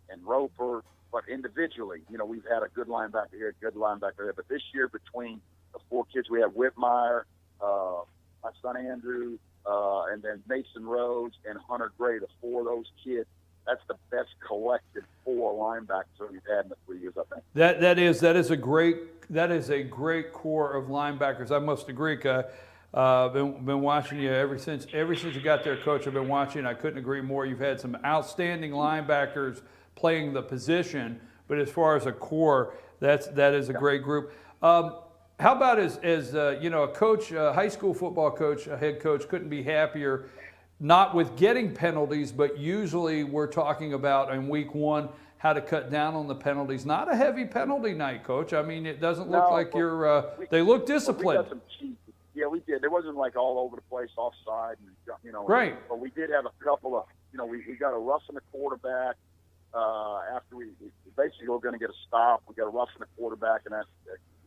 and Roper. But individually, we've had a good linebacker here, a good linebacker there. But this year, between the 4 kids, we have Whitmire, my son Andrew, and then Mason Rhodes and Hunter Gray, the 4 of those kids. That's the best collected 4 linebackers that we've had in the 3 years, I think. That is a great core of linebackers. I must agree. Been watching you ever since you got there, Coach. I've been watching. I couldn't agree more. You've had some outstanding linebackers playing the position, but as far as a core, that is a great group. How about as a coach, a high school football coach, a head coach couldn't be happier, not with getting penalties, but usually we're talking about in week 1 how to cut down on the penalties. Not a heavy penalty night, Coach. I mean, it doesn't look like they look disciplined. Yeah, we did. It wasn't like all over the place, offside, Right. But we did have a couple of, we got a roughing the quarterback. After we basically were going to get a stop, we got a roughing the quarterback, and that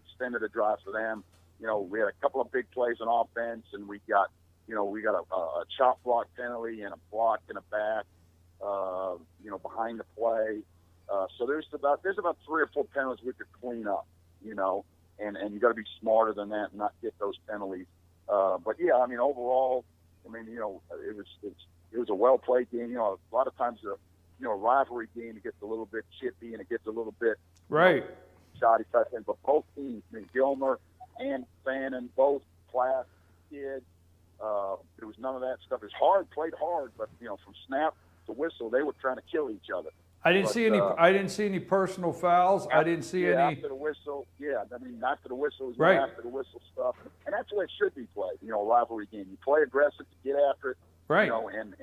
extended the drive for them. We had a couple of big plays on offense, and we got a chop block penalty and a block and a back, behind the play. So there's about 3 or 4 penalties we could clean up, and you got to be smarter than that and not get those penalties. But yeah, I mean, overall, it was a well played game. A lot of times rivalry game, it gets a little bit chippy and it gets a little bit shoddy type thing. But both teams, Gilmer and Fannin, both class kids. There was none of that stuff. It's hard, played hard, but from snap to whistle, they were trying to kill each other. I didn't see any personal fouls. I didn't see any. After the whistle, after the whistle is right. After the whistle stuff, and that's the way it should be played. A rivalry game. You play aggressive to get after it. Right. And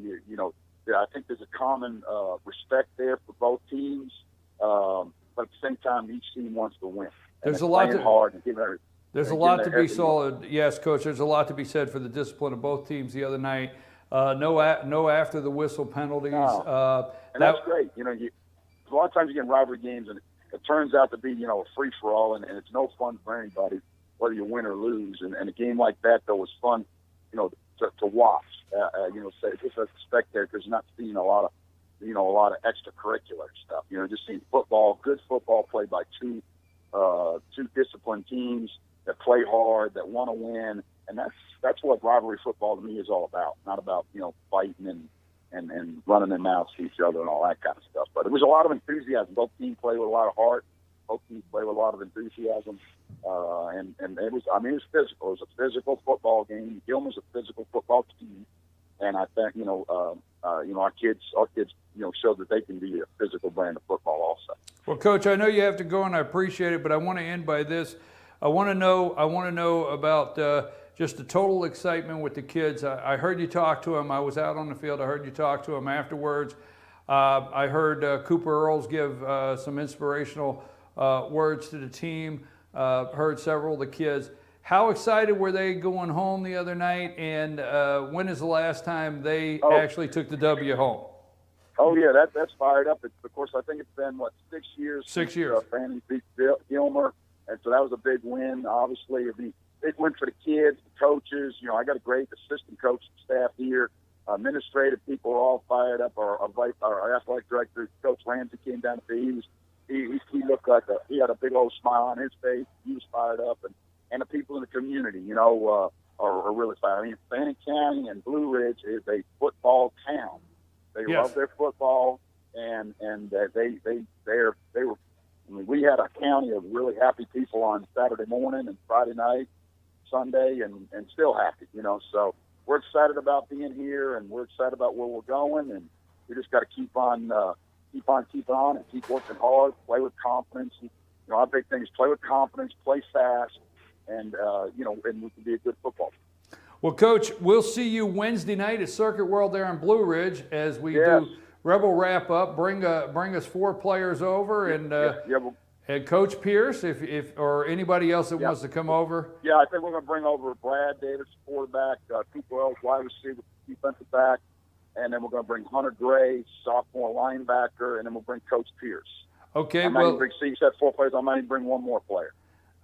you I think there's a common respect there for both teams, but at the same time, each team wants to win. There's a lot to be solid. Yes, Coach. There's a lot to be said for the discipline of both teams the other night. No after the whistle penalties. No. And that's great. A lot of times you get in rivalry games, and it turns out to be a free for all, and it's no fun for anybody, whether you win or lose. And a game like that though was fun, to watch. Just as a spectator, because you're not seeing a lot of extracurricular stuff. Just seeing good football played by two disciplined teams that play hard, that want to win, and that's what rivalry football to me is all about. Not about fighting and running their mouths to each other and all that kind of stuff. But it was a lot of enthusiasm. Both teams play with a lot of heart. Both teams play with a lot of enthusiasm. And it was physical. It was a physical football game. Gilman's a physical football team. And I think, our kids, showed that they can be a physical brand of football also. Well, Coach, I know you have to go, and I appreciate it, but I want to end by this. I want to know about just the total excitement with the kids. I heard you talk to them. I was out on the field. I heard you talk to them afterwards. I heard Cooper Earls give some inspirational words to the team. Heard several of the kids. How excited were they going home the other night? And when is the last time they actually took the W home? Oh yeah, that's fired up. Of course, I think it's been 6 years. 6 years. Fanning beat Gilmer, and so that was a big win. Obviously, it'd be a big win for the kids, the coaches. You know, I got a great assistant coach staff here. Administrative people are all fired up. Our athletic director, Coach Ramsey, came down to see. He looked like he had a big old smile on his face. He was fired up, and the people in the community, you know, are really fired. I mean, Fanning County and Blue Ridge is a football town. They love their football, and they were. I mean, we had a county of really happy people on Saturday morning and Friday night, Sunday, and still happy, you know. So we're excited about being here, and we're excited about where we're going, and we just got to keep on keeping on, and keep working hard, play with confidence. You know, our big thing is play with confidence, play fast, and you know, and we can be a good football team. Well, Coach, we'll see you Wednesday night at Circuit World there in Blue Ridge as we do Rebel wrap up. Bring us 4 players over, and Coach Pierce, if or anybody else that wants to come over. Yeah, I think we're going to bring over Brad Davis, quarterback, Cooper Wells, wide receiver, defensive back, and then we're going to bring Hunter Gray, sophomore linebacker, and then we'll bring Coach Pierce. Okay, I might even bring, you said 4 players. I might even bring 1 more player.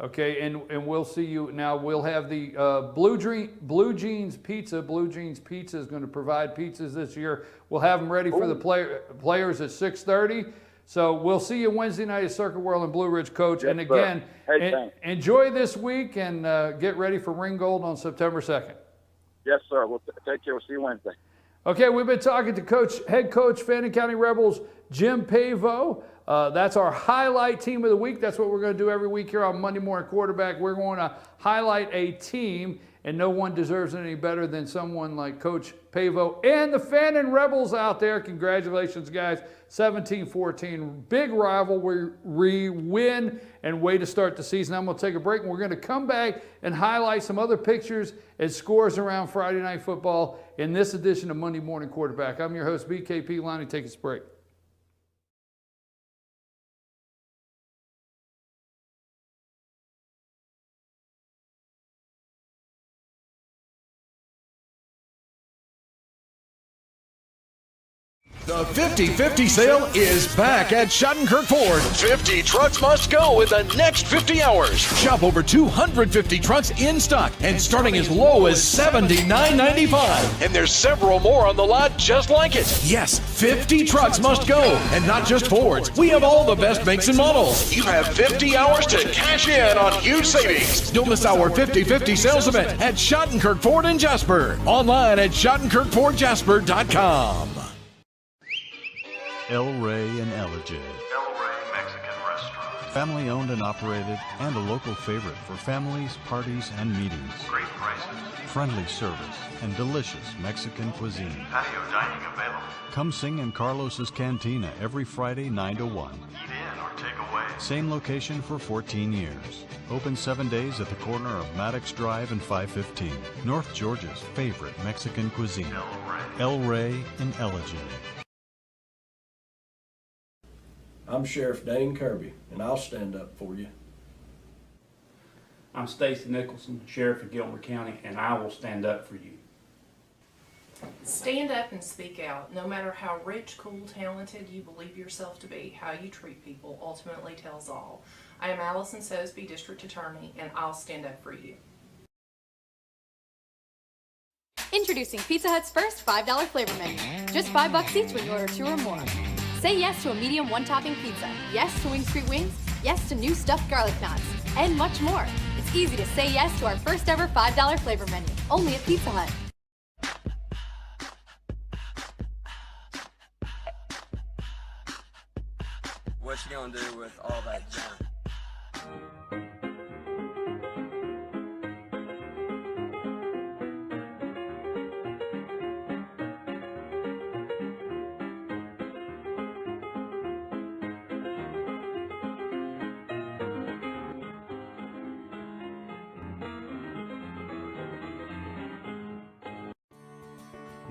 Okay, and we'll see you. Now we'll have the Blue Jeans Pizza. Blue Jeans Pizza is going to provide pizzas this year. We'll have them ready for the players at 6:30. So we'll see you Wednesday night at Circuit World in Blue Ridge, Coach. Yes, and again, enjoy this week and get ready for Ringgold on September 2nd. Yes, sir. We'll take care. We'll see you Wednesday. Okay, we've been talking to head coach, Fannin County Rebels, Jim Pavo. That's our highlight team of the week. That's what we're going to do every week here on Monday Morning Quarterback. We're going to highlight a team, and no one deserves it any better than someone like Coach Pavo and the Fannin Rebels out there. Congratulations, guys. 17-14. Big rivalry win and way to start the season. I'm going to take a break, and we're going to come back and highlight some other pictures and scores around Friday Night Football in this edition of Monday Morning Quarterback. I'm your host, BKP Lonnie. Take a break. The 50-50 sale is back at Schottenkirk Ford. 50 trucks must go in the next 50 hours. Shop over 250 trucks in stock and starting as low as $79.95. And there's several more on the lot just like it. Yes, 50 trucks must go. And not just Fords. We have all the best makes and models. You have 50 hours to cash in on huge savings. Don't miss our 50-50 sales event at Schottenkirk Ford in Jasper. Online at SchottenkirkFordJasper.com. El Rey and Ellijay. El Rey Mexican Restaurant. Family owned and operated and a local favorite for families, parties, and meetings. Great prices. Friendly service and delicious Mexican cuisine. Patio dining available. Come sing in Carlos's Cantina every Friday 9 to 1. Eat in or take away. Same location for 14 years. Open 7 days at the corner of Maddox Drive and 515. North Georgia's favorite Mexican cuisine. El Rey and Ellijay. I'm Sheriff Dane Kirby, and I'll stand up for you. I'm Stacy Nicholson, Sheriff of Gilmer County, and I will stand up for you. Stand up and speak out. No matter how rich, cool, talented you believe yourself to be, how you treat people ultimately tells all. I am Allison Sosby, District Attorney, and I'll stand up for you. Introducing Pizza Hut's first $5 flavor menu. Just $5 each when you order 2 or more. Say yes to a medium 1-topping pizza. Yes to Wing Street Wings. Yes to new stuffed garlic knots. And much more. It's easy to say yes to our first ever $5 flavor menu. Only at Pizza Hut. What you gonna do with all that junk?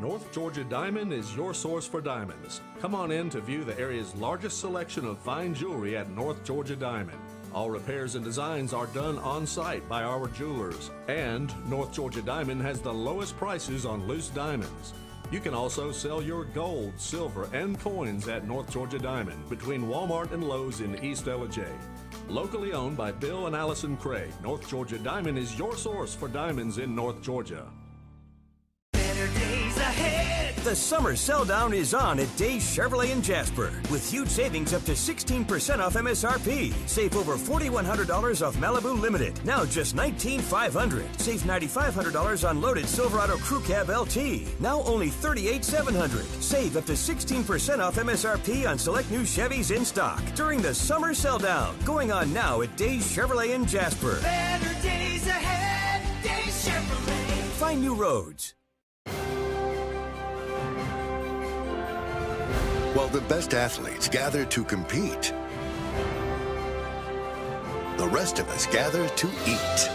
North Georgia Diamond is your source for diamonds. Come on in to view the area's largest selection of fine jewelry at North Georgia Diamond. All repairs and designs are done on site by our jewelers. And North Georgia Diamond has the lowest prices on loose diamonds. You can also sell your gold, silver, and coins at North Georgia Diamond between Walmart and Lowe's in East Ellijay. Locally owned by Bill and Allison Craig, North Georgia Diamond is your source for diamonds in North Georgia. The summer sell down is on at Days Chevrolet in Jasper with huge savings up to 16% off MSRP. Save over $4,100 off Malibu Limited. Now just $19,500. Save $9,500 on loaded Silverado Crew Cab LT. Now only $38,700. Save up to 16% off MSRP on select new Chevys in stock during the summer sell down. Going on now at Days Chevrolet in Jasper. Better days ahead, Days Chevrolet. Find new roads. While the best athletes gather to compete, the rest of us gather to eat.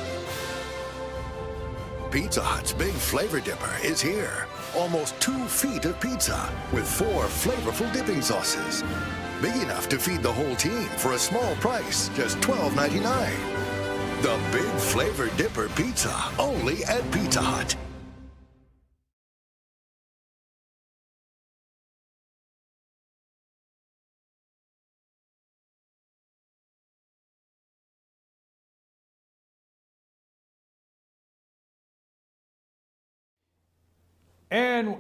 Pizza Hut's Big Flavor Dipper is here. Almost 2 feet of pizza with 4 flavorful dipping sauces. Big enough to feed the whole team for a small price, just $12.99. The Big Flavor Dipper Pizza, only at Pizza Hut.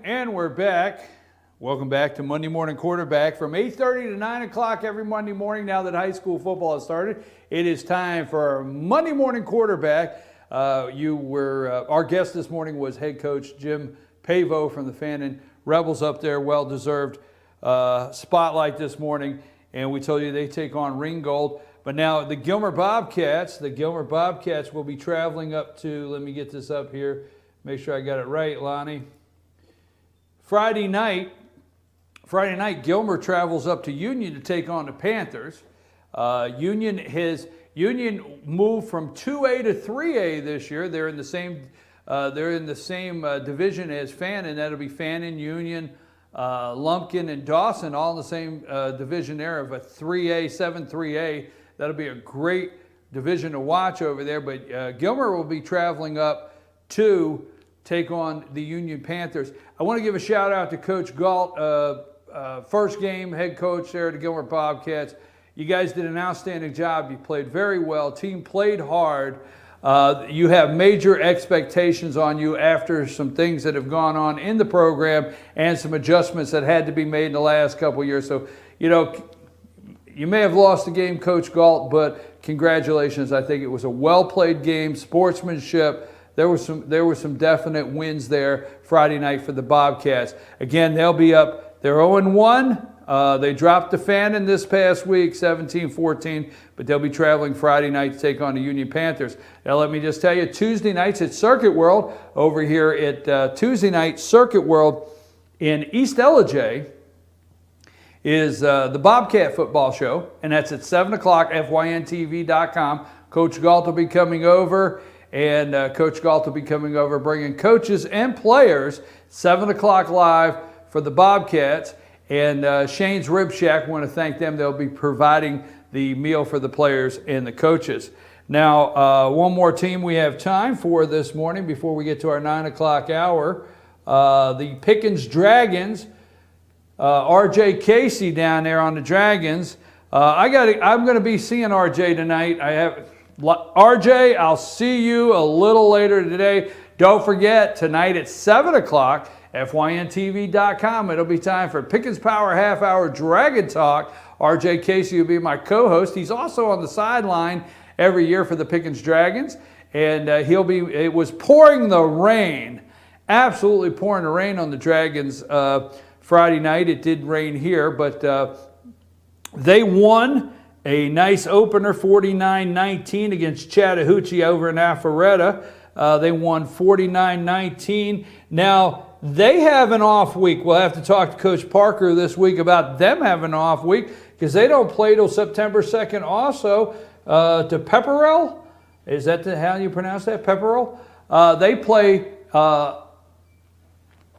And we're back. Welcome back to Monday Morning Quarterback from 8:30 to 9 o'clock every Monday morning. Now that high school football has started, it is time for our Monday Morning Quarterback. Our guest this morning was head coach Jim Pavo from the Fannin Rebels up there. Well-deserved spotlight this morning. And we told you they take on Ringgold. But now the Gilmer Bobcats will be traveling up to, let me get this up here, make sure I got it right, Lonnie. Friday night, Gilmer travels up to Union to take on the Panthers. Union moved from 2A to 3A this year. They're in the same division as Fannin. That'll be Fannin, Union, Lumpkin, and Dawson, all in the same division there of a 3A, 7-3A. That'll be a great division to watch over there. But Gilmer will be traveling up to take on the Union Panthers. I want to give a shout out to Coach Galt, first game head coach there at the Gilmer Bobcats. You guys did an outstanding job. You played very well. Team played hard. You have major expectations on you after some things that have gone on in the program and some adjustments that had to be made in the last couple of years. So, you may have lost the game, Coach Galt, but congratulations. I think it was a well-played game, sportsmanship. There were some definite wins there Friday night for the Bobcats. Again, they'll be up. They're 0-1. They dropped to Fannin this past week, 17-14, but they'll be traveling Friday night to take on the Union Panthers. Now, let me just tell you, Tuesday nights at Circuit World, over here at Tuesday night Circuit World in East Ellijay, is the Bobcat Football Show, and that's at 7 o'clock, fyntv.com. Coach Galt will be coming over. And Coach Galt will be coming over bringing coaches and players 7 o'clock live for the Bobcats. And Shane's Rib Shack, want to thank them. They'll be providing the meal for the players and the coaches. Now, one more team we have time for this morning before we get to our 9 o'clock hour. The Pickens Dragons. RJ Casey down there on the Dragons. I'm going to be seeing RJ tonight. RJ, I'll see you a little later today. Don't forget, tonight at 7 o'clock, fyntv.com, it'll be time for Pickens Power Half Hour Dragon Talk. RJ Casey will be my co-host. He's also on the sideline every year for the Pickens Dragons. And it was pouring the rain, absolutely pouring the rain on the Dragons Friday night. It did rain here, but they won a nice opener, 49-19 against Chattahoochee over in Alpharetta. They won 49-19. Now, they have an off week. We'll have to talk to Coach Parker this week about them having an off week because they don't play till September 2nd also to Pepperell. Is that how you pronounce that, Pepperell? They play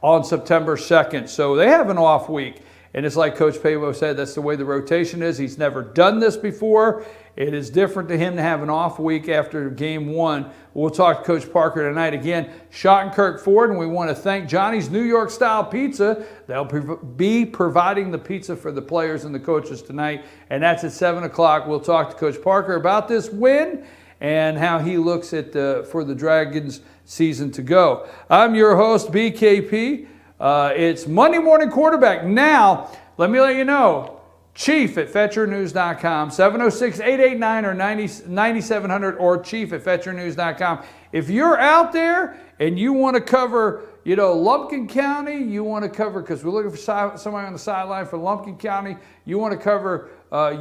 on September 2nd. So they have an off week. And it's like Coach Pavo said, that's the way the rotation is. He's never done this before. It is different to him to have an off week after game one. We'll talk to Coach Parker tonight. Again, Schottenkirk Ford, and we want to thank Johnny's New York Style Pizza. They'll be providing the pizza for the players and the coaches tonight, and that's at 7 o'clock. We'll talk to Coach Parker about this win and how he looks at for the Dragons season to go. I'm your host, BKP. It's Monday Morning Quarterback. Now, let me let you know, Chief at FetcherNews.com, 706-889 or 9700 or Chief at FetcherNews.com. If you're out there and you want to cover, Lumpkin County, you want to cover, because we're looking for somebody on the sideline for Lumpkin County, you want to cover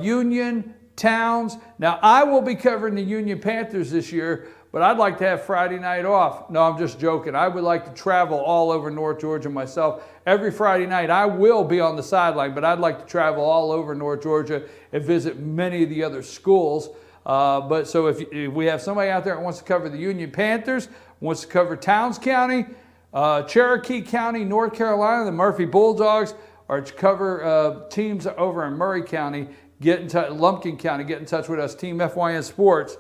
Union, Towns. Now, I will be covering the Union Panthers this year, but I'd like to have Friday night off. No, I'm just joking. I would like to travel all over North Georgia myself. Every Friday night, I will be on the sideline, but I'd like to travel all over North Georgia and visit many of the other schools. So if we have somebody out there that wants to cover the Union Panthers, wants to cover Towns County, Cherokee County, North Carolina, the Murphy Bulldogs, or to cover teams over in Murray County, get in touch, Lumpkin County, get in touch with us, Team FYN Sports,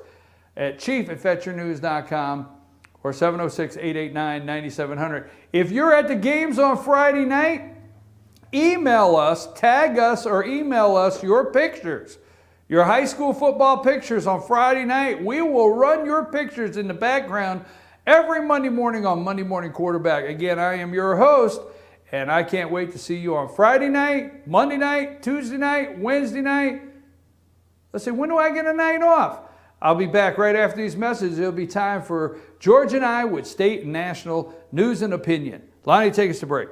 at Chief at FetcherNews.com or 706-889-9700. If you're at the games on Friday night, email us, tag us, or email us your pictures, your high school football pictures on Friday night. We will run your pictures in the background every Monday morning on Monday Morning Quarterback. Again, I am your host, and I can't wait to see you on Friday night, Monday night, Tuesday night, Wednesday night. Let's see, when do I get a night off? I'll be back right after these messages. It'll be time for George and I with state and national news and opinion. Lonnie, take us to break.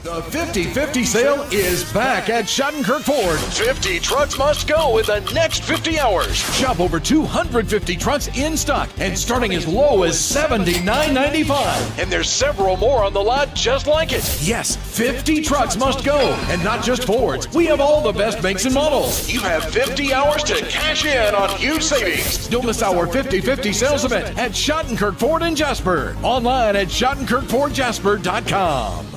The 50-50 sale is back at Schottenkirk Ford. 50 trucks must go in the next 50 hours. Shop over 250 trucks in stock and starting as low as $79.95. And there's several more on the lot just like it. Yes, 50 trucks must go. And not just Fords. We have all the best makes and models. You have 50 hours to cash in on huge savings. Don't miss our 50-50 sales event at Schottenkirk Ford in Jasper. Online at SchottenkirkFordJasper.com.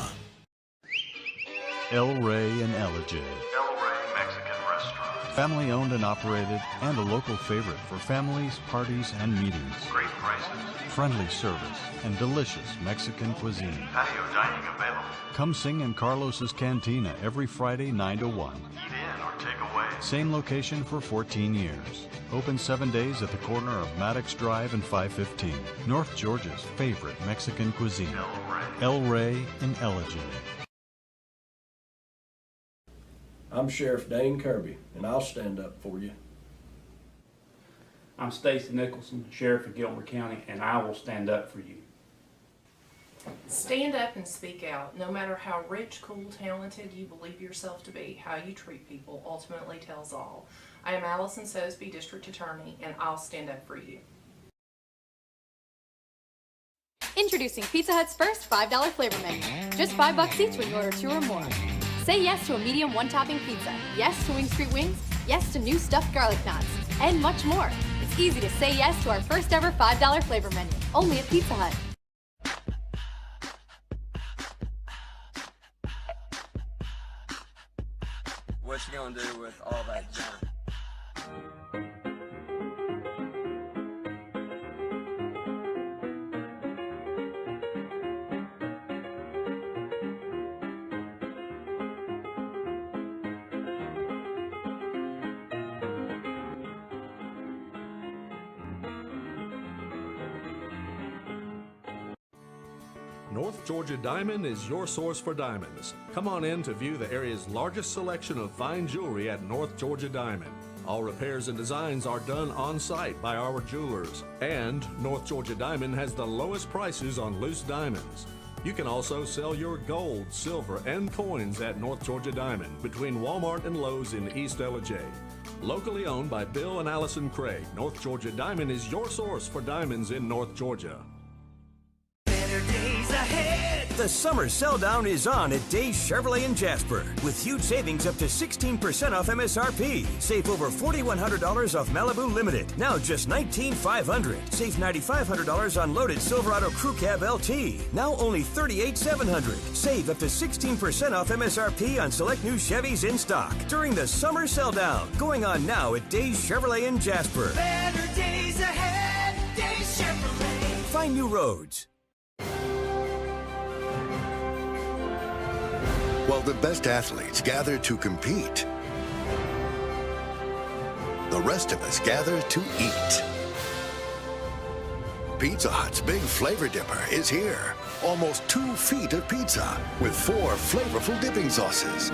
El Rey and Ellijay. El Rey Mexican Restaurant. Family owned and operated and a local favorite for families, parties, and meetings. Great prices. Friendly service and delicious Mexican cuisine. Patio dining available. Come sing in Carlos's Cantina every Friday 9 to 1. Eat in or take away. Same location for 14 years. Open 7 days at the corner of Maddox Drive and 515. North Georgia's favorite Mexican cuisine. El Rey and Ellijay. I'm Sheriff Dane Kirby, and I'll stand up for you. I'm Stacy Nicholson, Sheriff of Gilmer County, and I will stand up for you. Stand up and speak out. No matter how rich, cool, talented you believe yourself to be, how you treat people ultimately tells all. I am Allison Sosby, District Attorney, and I'll stand up for you. Introducing Pizza Hut's first $5 flavor menu. Just $5 each when you order 2 or more. Say yes to a medium one-topping pizza. Yes to Wing Street Wings. Yes to new stuffed garlic knots. And much more. It's easy to say yes to our first ever $5 flavor menu. Only at Pizza Hut. What you gonna do with all that junk? North Georgia Diamond is your source for diamonds. Come on in to view the area's largest selection of fine jewelry at North Georgia Diamond. All repairs and designs are done on site by our jewelers. And North Georgia Diamond has the lowest prices on loose diamonds. You can also sell your gold, silver, and coins at North Georgia Diamond between Walmart and Lowe's in East LJ. Locally owned by Bill and Allison Craig, North Georgia Diamond is your source for diamonds in North Georgia. The summer sell down is on at Days Chevrolet in Jasper with huge savings up to 16% off MSRP. Save over $4,100 off Malibu Limited. Now just $19,500. Save $9,500 on loaded Silverado Crew Cab LT. Now only $38,700. Save up to 16% off MSRP on select new Chevys in stock during the summer sell down. Going on now at Days Chevrolet in Jasper. Better days ahead, Days Chevrolet. Find new roads. While the best athletes gather to compete, the rest of us gather to eat. Pizza Hut's Big Flavor Dipper is here. Almost 2 feet of pizza with 4 flavorful dipping sauces.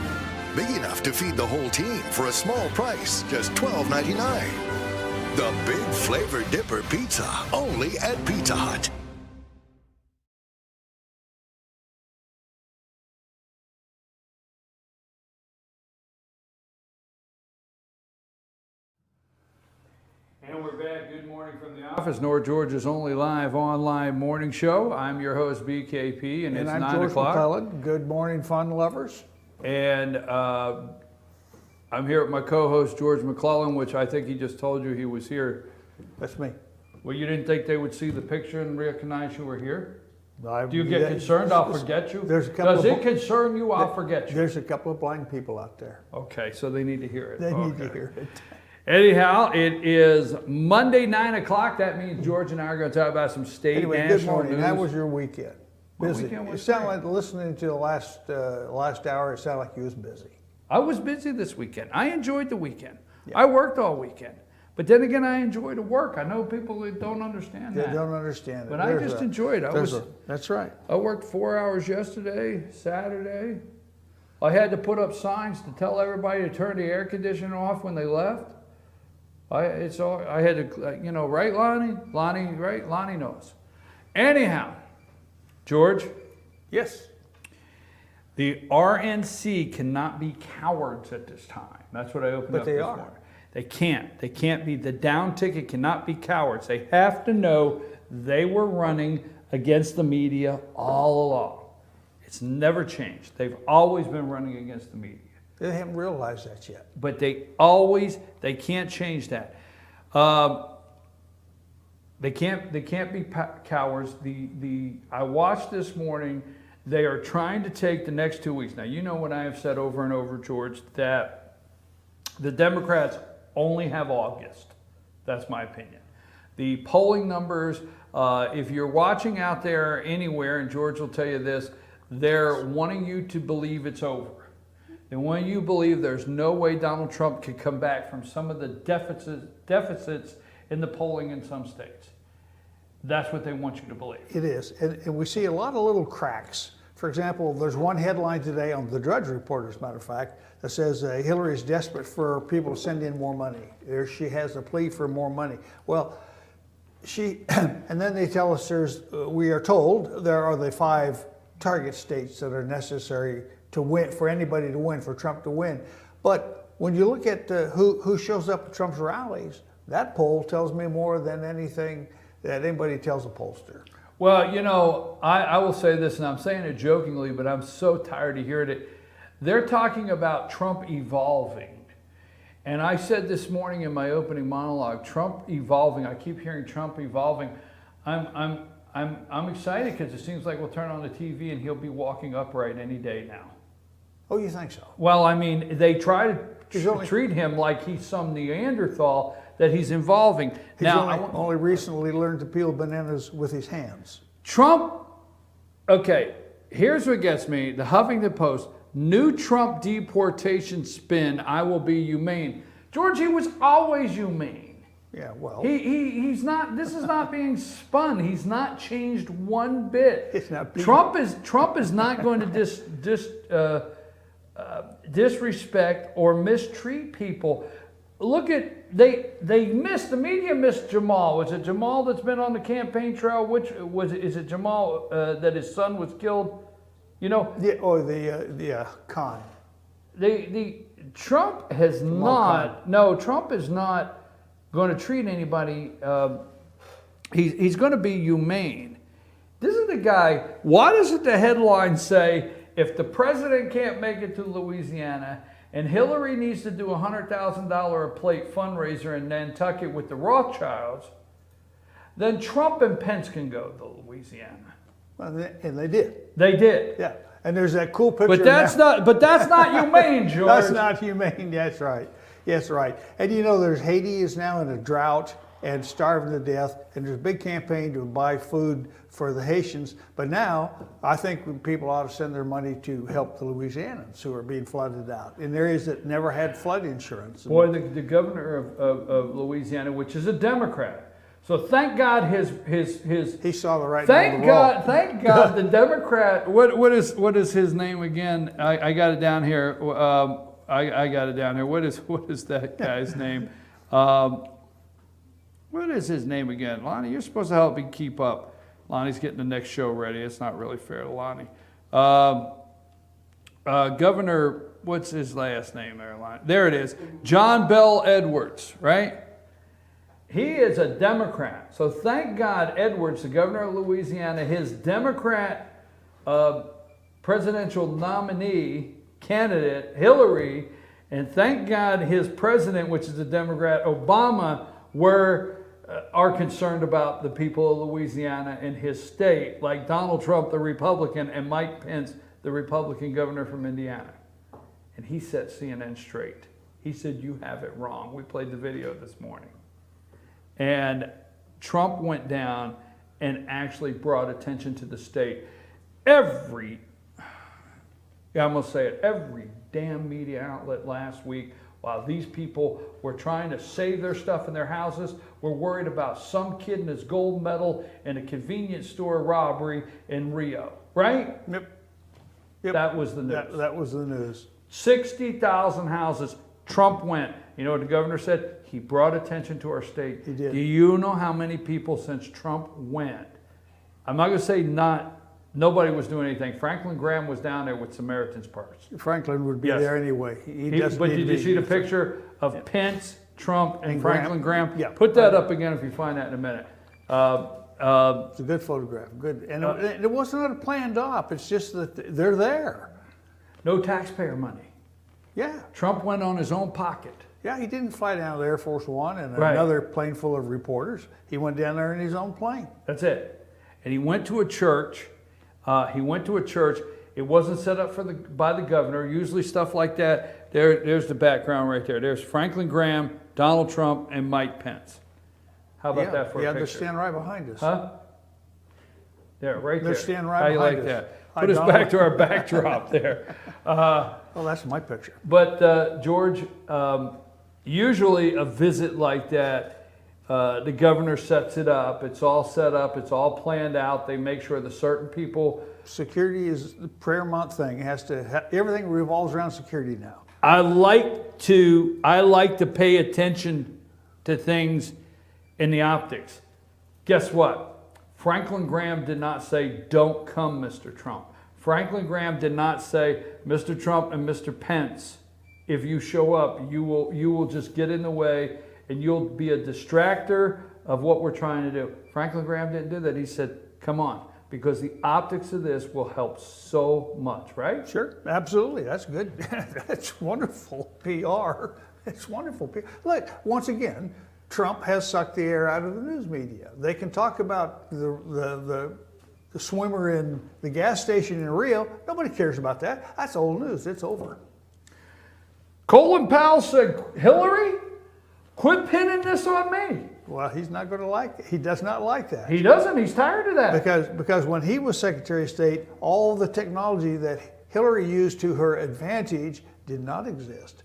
Big enough to feed the whole team for a small price, just $12.99. The Big Flavor Dipper Pizza, only at Pizza Hut. And we're back. Good morning from the office. North Georgia's only live online morning show. I'm your host, BKP, and it's 9 o'clock. And I'm George McClellan. Good morning, fun lovers. And I'm here with my co-host, George McClellan, which I think he just told you he was here. That's me. Well, you didn't think they would see the picture and recognize you were here? Do you get concerned I'll forget you? Does it concern you I'll forget you? There's a couple of blind people out there. Okay, so they need to hear it. They need to hear it. Anyhow, it is Monday, 9 o'clock. That means George and I are going to talk about some state, national good morning. news. How was your weekend? Busy. Weekend was it sounded great. like listening to the last hour, it sounded like you was busy. I was busy this weekend. I enjoyed the weekend. Yeah. I worked all weekend. But then again, I enjoy to work. I know people that don't understand that. They don't understand it. But I just enjoyed it. That's right. I worked 4 hours yesterday, Saturday. I had to put up signs to tell everybody to turn the air conditioner off when they left. I had to, right, Lonnie? Lonnie, right? Lonnie knows. Anyhow, George? Yes. The RNC cannot be cowards at this time. That's what I opened up this morning. They can't. They can't be. The down ticket cannot be cowards. They have to know they were running against the media all along. It's never changed. They've always been running against the media. They haven't realized that yet. But they can't change that. They can't be cowards. I watched this morning, they are trying to take the next 2 weeks. Now, you know what I have said over and over, George, that the Democrats only have August. That's my opinion. The polling numbers, if you're watching out there anywhere, and George will tell you this, they're wanting you to believe it's over. And when you believe there's no way Donald Trump could come back from some of the deficits in the polling in some states. That's what they want you to believe. It is. And we see a lot of little cracks. For example, there's one headline today on the Drudge Report, as a matter of fact, that says Hillary is desperate for people to send in more money. There she has a plea for more money. Well, and then they tell us we are told there are the 5 target states that are necessary to win, for anybody to win, for Trump to win. But when you look at who shows up at Trump's rallies, that poll tells me more than anything that anybody tells a pollster. Well, I will say this, and I'm saying it jokingly, but I'm so tired of hearing it. They're talking about Trump evolving. And I said this morning in my opening monologue, Trump evolving. I keep hearing Trump evolving. I'm excited because it seems like we'll turn on the TV and he'll be walking upright any day now. Oh, you think so? Well, I mean, they try to treat him like he's some Neanderthal that he's evolving. He's only recently learned to peel bananas with his hands. Trump, okay, here's what gets me. The Huffington Post, new Trump deportation spin, I will be humane. George, he was always humane. Yeah, well, He's not. This is not being spun. He's not changed one bit. It's not being... Trump is not going to disrespect or mistreat people. Look at they missed, the media missed Jamal. Was it Jamal that's been on the campaign trail? Which was it? Is it Jamal that his son was killed? You know. Khan. The Trump has not. No, Trump is not going to treat anybody. He's going to be humane. This is the guy. Why doesn't the headline say, if the president can't make it to Louisiana and Hillary needs to do a $100,000 a plate fundraiser in Nantucket with the Rothschilds, then Trump and Pence can go to Louisiana. Well, and they did. They did. Yeah. And there's that cool picture. But that's not humane, George. That's not humane. That's right. Yes, right. And you know, Haiti is now in a drought and starving to death, and there's a big campaign to buy food for the Haitians. But now, I think people ought to send their money to help the Louisianans who are being flooded out in areas that never had flood insurance. Boy, the governor of Louisiana, which is a Democrat. So thank God he saw the right. Thank God the Democrat. What is his name again? I got it down here. I got it down here. What is that guy's name? What is his name again? Lonnie, you're supposed to help me keep up. Lonnie's getting the next show ready. It's not really fair to Lonnie. Governor, what's his last name there, Lonnie? There it is. John Bell Edwards, right? He is a Democrat. So thank God Edwards, the governor of Louisiana, his Democrat presidential nominee candidate, Hillary, and thank God his president, which is a Democrat, Obama, are concerned about the people of Louisiana and his state, like Donald Trump, the Republican, and Mike Pence, the Republican governor from Indiana. And he set CNN straight. He said, you have it wrong. We played the video this morning. And Trump went down and actually brought attention to the state. Every damn media outlet last week, while these people were trying to save their stuff in their houses, were worried about some kid and his gold medal in a convenience store robbery in Rio, right? Yep. That was the news. That was the news. 60,000 houses. Trump went. You know what the governor said? He brought attention to our state. He did. Do you know how many people since Trump went? I'm not going to say nobody was doing anything. Franklin Graham was down there with Samaritan's Purse. Franklin would be there anyway. But did you see the picture of Pence, Trump, and Franklin Graham? Yeah. Put that up again if you find that in a minute. It's a good photograph. Good. And it wasn't a planned op. It's just that they're there. No taxpayer money. Yeah. Trump went on his own pocket. Yeah, he didn't fly down to Air Force One and another plane full of reporters. He went down there in his own plane. That's it. And he went to a church. It wasn't set up by the governor. Usually stuff like that. There's the background right there. There's Franklin Graham, Donald Trump, and Mike Pence. How about that for a picture? Yeah, they're standing right behind us. Huh? There, right there. They're standing right behind us. How you like that? Put us back to our backdrop there. Well, that's my picture. But George, usually a visit like that, the governor sets it up. It's all set up. It's all planned out. They make sure that certain people. Security is the paramount thing. It has to. Everything revolves around security now. I like to pay attention to things in the optics. Guess what? Franklin Graham did not say, "Don't come, Mr. Trump." Franklin Graham did not say, "Mr. Trump and Mr. Pence, if you show up, you will just get in the way and you'll be a distractor of what we're trying to do." Franklin Graham didn't do that. He said, "Come on, because the optics of this will help so much," right? Sure, absolutely. That's good. That's wonderful PR. It's wonderful PR. Look, once again, Trump has sucked the air out of the news media. They can talk about the swimmer in the gas station in Rio. Nobody cares about that. That's old news. It's over. Colin Powell said, "Hillary, quit pinning this on me." Well, he's not going to like it. He does not like that. He doesn't. He's tired of that. Because when he was Secretary of State, all the technology that Hillary used to her advantage did not exist.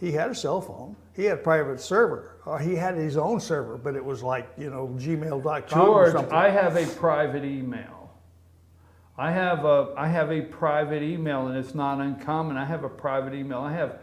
He had a cell phone. He had a private server. He had his own server, but it was like, gmail.com or George, something. I have a private email. I have a private email, and it's not uncommon. I have a private email. I have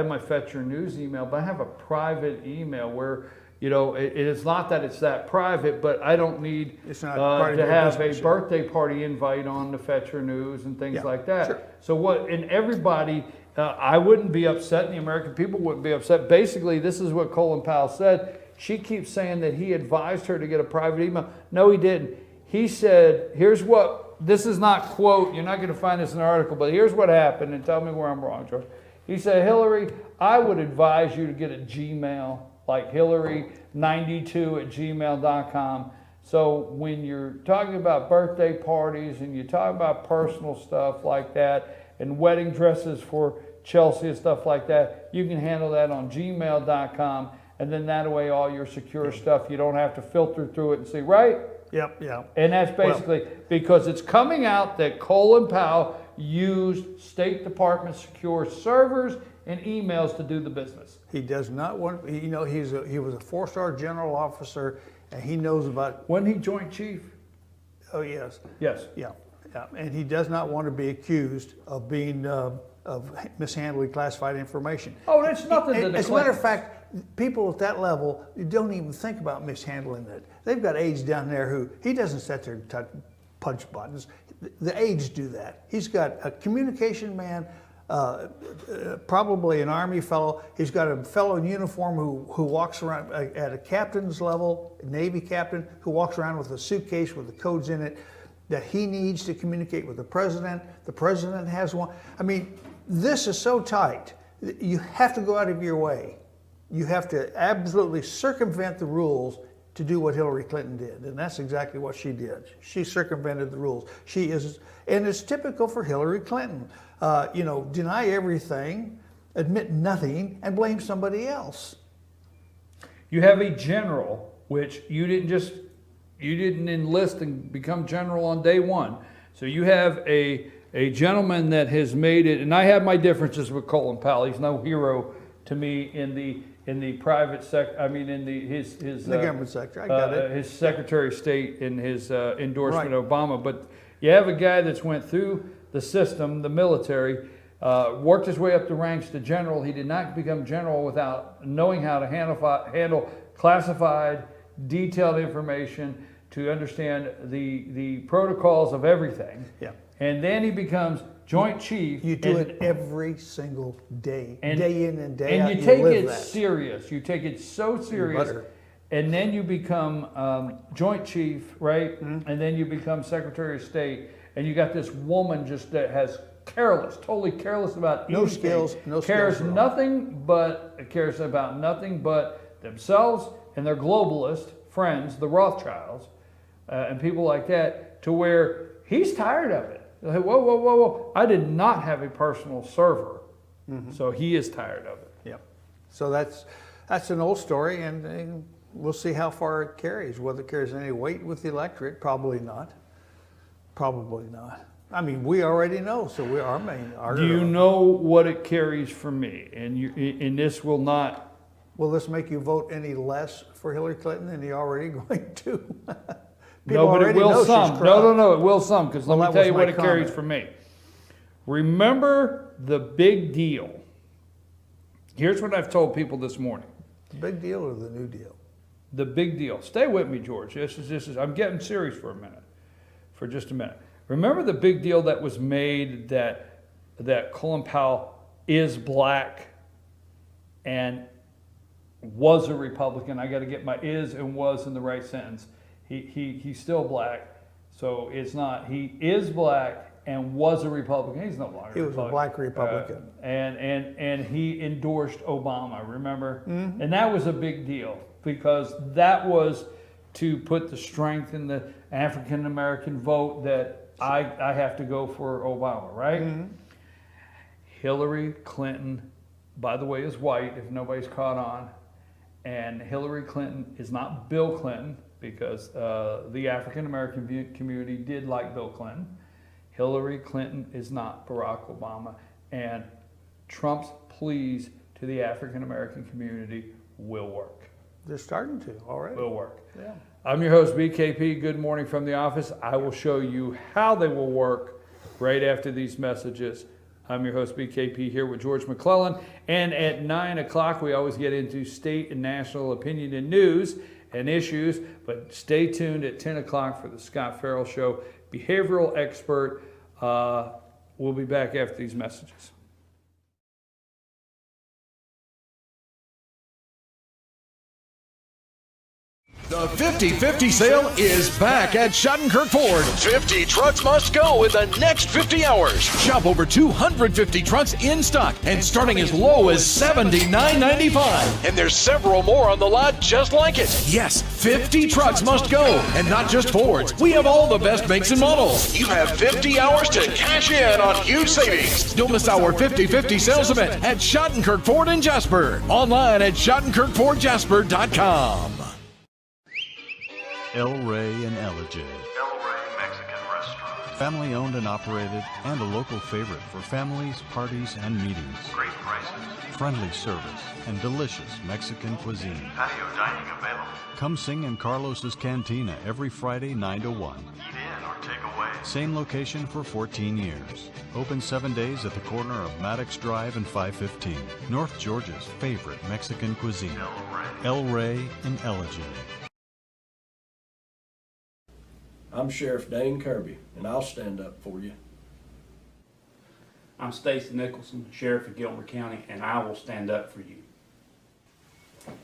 my Fetch Your News email, but I have a private email where, it is not that it's that private, but I don't need It's not part of to your have business, a birthday party invite on the Fetch Your News and things Yeah, like that. sure. So and everybody, I wouldn't be upset, and the American people wouldn't be upset. Basically, this is what Colin Powell said. She keeps saying that he advised her to get a private email. No, he didn't. He said, here's what, this is not quote, you're not going to find this in the article, but here's what happened, and tell me where I'm wrong, George. He said, Hillary, I would advise you to get a Gmail, like Hillary92@gmail.com. So when you're talking about birthday parties and you talk about personal stuff like that, and wedding dresses for Chelsea and stuff like that, you can handle that on gmail.com, and then that way all your secure stuff, you don't have to filter through it and see, right? Yep, yeah. And that's basically because it's coming out that Colin Powell used State Department secure servers and emails to do the business. He does not want, he was a 4-star general officer, and he knows about. Wasn't he Joint Chief? Oh, yes. Yes. Yeah. And he does not want to be accused of being of mishandling classified information. Oh, that's nothing to the As a matter of Clintons. fact, people at that level don't even think about mishandling it. They've got aides down there who he doesn't sit there and punch buttons. The aides do that. He's got a communication man, probably an Army fellow. He's got a fellow in uniform who walks around at a captain's level, a Navy captain, who walks around with a suitcase with the codes in it that he needs to communicate with the president. The president has one. I mean, this is so tight. You have to go out of your way. You have to absolutely circumvent the rules to do what Hillary Clinton did. And that's exactly what she did. She circumvented the rules. And it's typical for Hillary Clinton. Deny everything, admit nothing, and blame somebody else. You have a general, which you didn't enlist and become general on day one. So you have a gentleman that has made it, and I have my differences with Colin Powell. He's no hero to me in the private sector. I mean, in his the government sector. I got it. His Secretary of State in his endorsement of Obama. But you have a guy that's went through the system, the military, worked his way up the ranks to general. He did not become general without knowing how to handle classified, detailed information, to understand the protocols of everything. Yeah. And then he becomes Joint Chief. You do it every single day, day in and day out. And you take live it that. serious. You take it so serious. And then you become Joint Chief, right? Mm-hmm. And then you become Secretary of State. And you got this woman just that has totally careless about no anything. skills, cares about nothing but themselves and their globalist friends, the Rothschilds, and people like that, to where he's tired of it. Like, whoa. I did not have a personal server. Mm-hmm. So he is tired of it. Yep. So that's an old story, and we'll see how far it carries. Whether it carries any weight with the electorate, probably not. Probably not. I mean, we already know, so we are main. Do you know what it carries for me? And this will not. Will this make you vote any less for Hillary Clinton than you're already going to? No, but it will some. No, it will some, because let me tell you what it carries for me. Remember the big deal. Here's what I've told people this morning. The big deal or the new deal? The big deal. Stay with me, George. This is. I'm getting serious for just a minute. Remember the big deal that was made that Colin Powell is black and was a Republican. I got to get my is and was in the right sentence. He's still black, so it's not. He is black and was a Republican. He's no longer. He was a black Republican, and he endorsed Obama. Remember, mm-hmm. And that was a big deal because that was to put the strength in the African American vote that I have to go for Obama, right? Mm-hmm. Hillary Clinton, by the way, is white. If nobody's caught on. And Hillary Clinton is not Bill Clinton, because the African-American community did like Bill Clinton. Hillary Clinton is not Barack Obama. And Trump's pleas to to the African American community will work. They're starting to already. Will work. Yeah. I'm your host, BKP. Good morning from the office. I will show you how they will work right after these messages. I'm your host, BKP, here with George McClellan. And at 9 o'clock, we always get into state and national opinion and news and issues. But stay tuned at 10 o'clock for the Scott Farrell Show. Behavioral expert. We'll be back after these messages. The 50-50 sale is back at Shattenkirk Ford. 50 trucks must go in the next 50 hours. Shop over 250 trucks in stock and starting as low as $79.95. And there's several more on the lot just like it. Yes, 50 trucks must go, and not just Fords. We have all the best makes and models. You have 50 hours to cash in on huge savings. Don't miss our 50-50 sales event at Shattenkirk Ford in Jasper. Online at ShattenkirkFordJasper.com. El Rey and Ellijay. El Rey Mexican Restaurant. Family owned and operated, and a local favorite for families, parties, and meetings. Great prices. Friendly service and delicious Mexican cuisine. Patio dining available. Come sing in Carlos's Cantina every Friday 9 to 1. Eat in or take away. Same location for 14 years. Open 7 days at the corner of Maddox Drive and 515. North Georgia's favorite Mexican cuisine. El Rey and Ellijay. I'm Sheriff Dane Kirby, and I'll stand up for you. I'm Stacy Nicholson, Sheriff of Gilmer County, and I will stand up for you.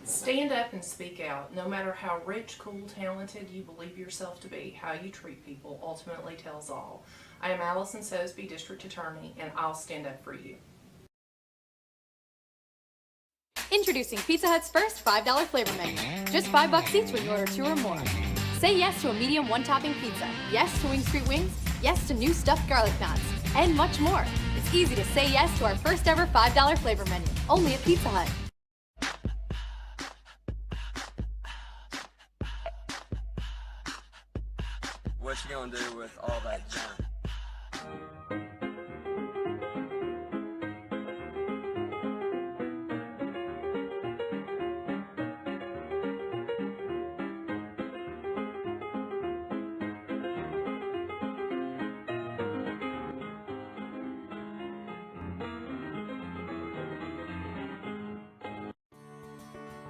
Stand up and speak out. No matter how rich, cool, talented you believe yourself to be, how you treat people ultimately tells all. I am Allison Sosby, District Attorney, and I'll stand up for you. Introducing Pizza Hut's first $5 flavor menu. Just $5 each when you order 2 or more. Say yes to a medium one-topping pizza. Yes to Wing Street Wings. Yes to new stuffed garlic knots. And much more. It's easy to say yes to our first ever $5 flavor menu. Only at Pizza Hut. What you gonna do with all that junk?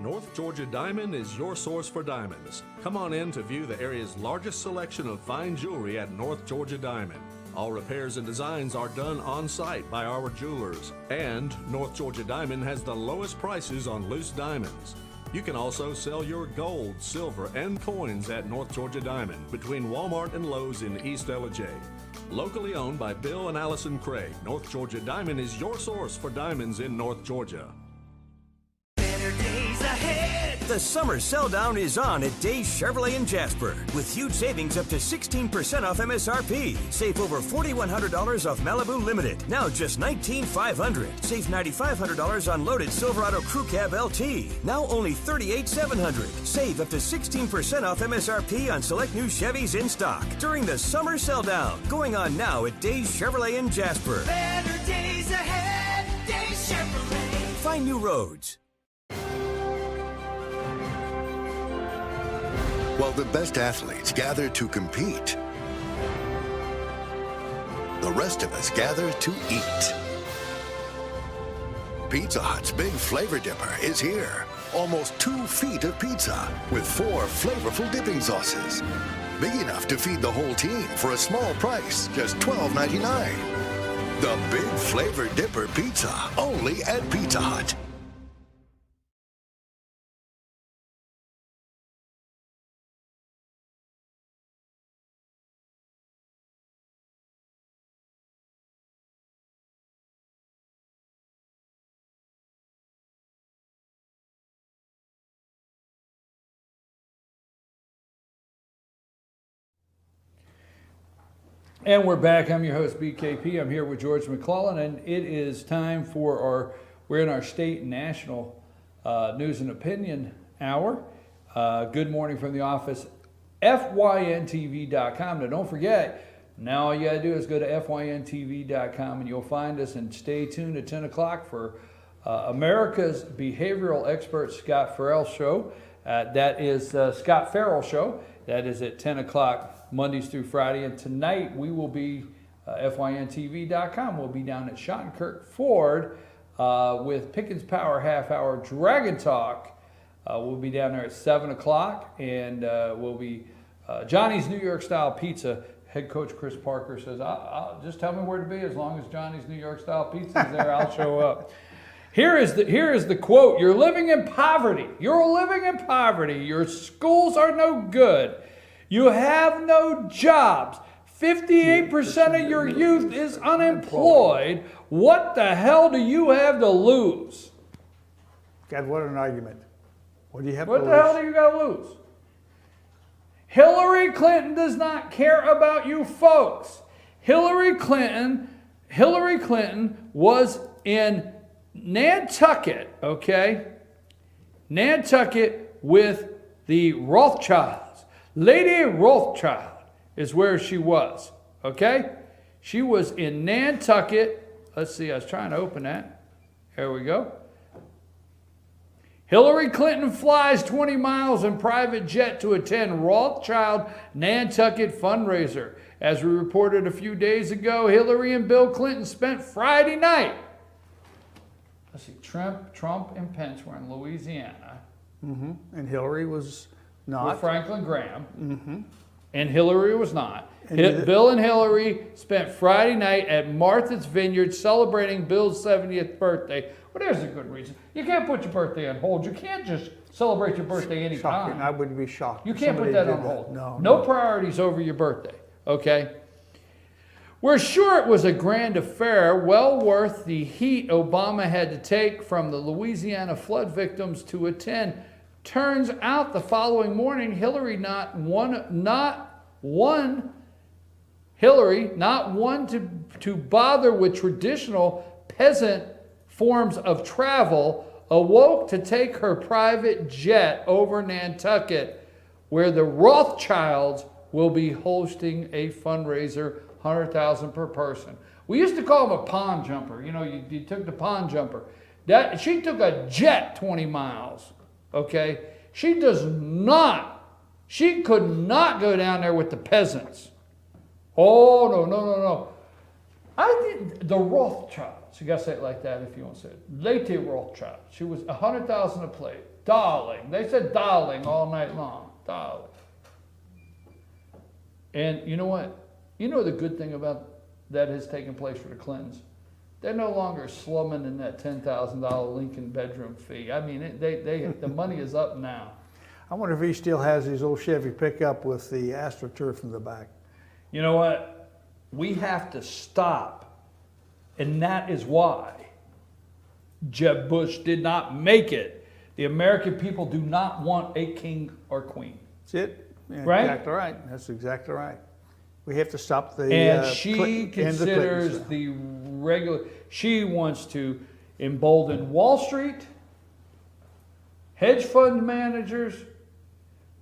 North Georgia Diamond is your source for diamonds. Come on in to view the area's largest selection of fine jewelry at North Georgia Diamond. All repairs and designs are done on site by our jewelers. And North Georgia Diamond has the lowest prices on loose diamonds. You can also sell your gold, silver, and coins at North Georgia Diamond between Walmart and Lowe's in East Ellijay. Locally owned by Bill and Allison Craig, North Georgia Diamond is your source for diamonds in North Georgia. The summer sell down is on at Days Chevrolet in Jasper with huge savings up to 16% off MSRP. Save over $4,100 off Malibu Limited. Now just $19,500. Save $9,500 on loaded Silverado Crew Cab LT. Now only $38,700. Save up to 16% off MSRP on select new Chevys in stock during the summer sell down. Going on now at Days Chevrolet in Jasper. Better days ahead, Days Chevrolet. Find new roads. While the best athletes gather to compete, the rest of us gather to eat. Pizza Hut's Big Flavor Dipper is here. Almost 2 feet of pizza with 4 flavorful dipping sauces. Big enough to feed the whole team for a small price, just $12.99. The Big Flavor Dipper Pizza, only at Pizza Hut. And we're back. I'm your host, BKP. I'm here with George McClellan, and it is time for we're in our state and national news and opinion hour. Good morning from the office, FYNTV.com. Now, don't forget, now all you got to do is go to FYNTV.com, and you'll find us, and stay tuned at 10 o'clock for America's behavioral expert Scott Farrell show. That is Scott Farrell show. That is at 10 o'clock Mondays through Friday. And tonight we will be, FYNTV.com, we'll be down at Schottenkirk Ford with Pickens Power Half Hour Dragon Talk. We'll be down there at 7 o'clock, and we'll be Johnny's New York Style Pizza. Head coach Chris Parker says, I'll just tell me where to be. As long as Johnny's New York Style Pizza is there, I'll show up. Here is the quote. You're living in poverty. You're living in poverty. Your schools are no good. You have no jobs. 58% of your youth is unemployed. What the hell do you have to lose? God, what an argument. What do you have What to the lose? hell do you got to lose? Hillary Clinton does not care about you folks. Hillary Clinton was in Nantucket, okay? Nantucket with the Rothschilds. Lady Rothschild is where she was, okay? She was in Nantucket. Let's see, I was trying to open that. There we go. Hillary Clinton flies 20 miles in private jet to attend Rothschild Nantucket fundraiser. As we reported a few days ago, Hillary and Bill Clinton spent Friday night. Let's see, Trump and Pence were in Louisiana. Mm-hmm. And Hillary was not. With Franklin Graham. Mm-hmm. And Hillary was not. And Bill and Hillary spent Friday night at Martha's Vineyard celebrating Bill's 70th birthday. Well, there's a good reason. You can't put your birthday on hold. You can't just celebrate your birthday anytime. Shocking. I would be shocked. You if can't put somebody that did on hold. No. No priorities over your birthday, okay? We're sure it was a grand affair, well worth the heat Obama had to take from the Louisiana flood victims to attend. Turns out the following morning, Hillary not one to bother with traditional peasant forms of travel, awoke to take her private jet over Nantucket, where the Rothschilds will be hosting a fundraiser, $100,000 per person. We used to call them a pond jumper. You know, you took the pond jumper. She took a jet 20 miles, okay? She could not go down there with the peasants. Oh, no. I think the Rothschilds, you got to say it like that if you want to say it. Lady Rothschild. She was $100,000 a plate. Darling. They said darling all night long. Darling. And you know what? You know the good thing about that has taken place for the Clintons? They're no longer slumming in that $10,000 Lincoln bedroom fee. I mean, the money is up now. I wonder if he still has his old Chevy pickup with the AstroTurf in the back. You know what? We have to stop. And that is why Jeb Bush did not make it. The American people do not want a king or queen. That's it. Yeah, right? Exactly right. That's exactly right. We have to stop the. And she considers the regular. She wants to embolden Wall Street, hedge fund managers,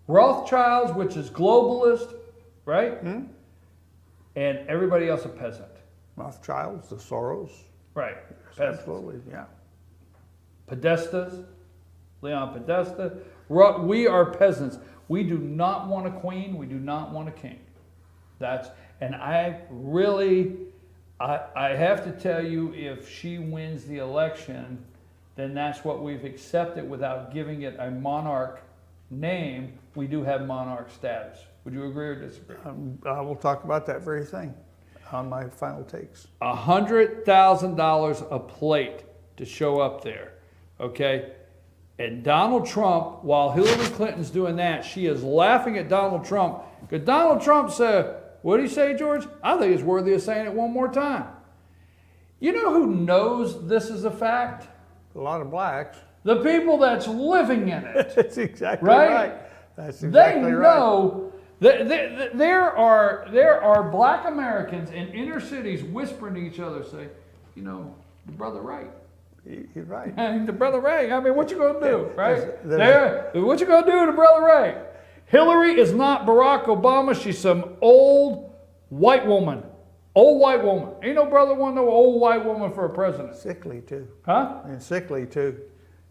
Rothschilds, which is globalist, right? Hmm? And everybody else a peasant. Rothschilds, the Soros. Right. Peasants. Absolutely, yeah. Podestas, Leon Podesta. We are peasants. We do not want a queen. We do not want a king. And I have to tell you, if she wins the election, then that's what we've accepted without giving it a monarch name. We do have monarch status. Would you agree or disagree? I will talk about that very thing on my final takes. $100,000 a plate to show up there, okay? And Donald Trump, while Hillary Clinton's doing that, she is laughing at Donald Trump because Donald Trump said, what did he say, George? I think it's worthy of saying it one more time. You know who knows this is a fact? A lot of blacks. The people that's living in it. That's exactly right. That's exactly right. They know there are black Americans in inner cities whispering to each other, say, you know, the brother Wright. He's right. The brother Ray. I mean, what you gonna do, right? What you gonna do to brother Ray? Hillary is not Barack Obama. She's some old white woman. Old white woman. Ain't no brother want no old white woman for a president. Sickly too. Huh? And sickly too.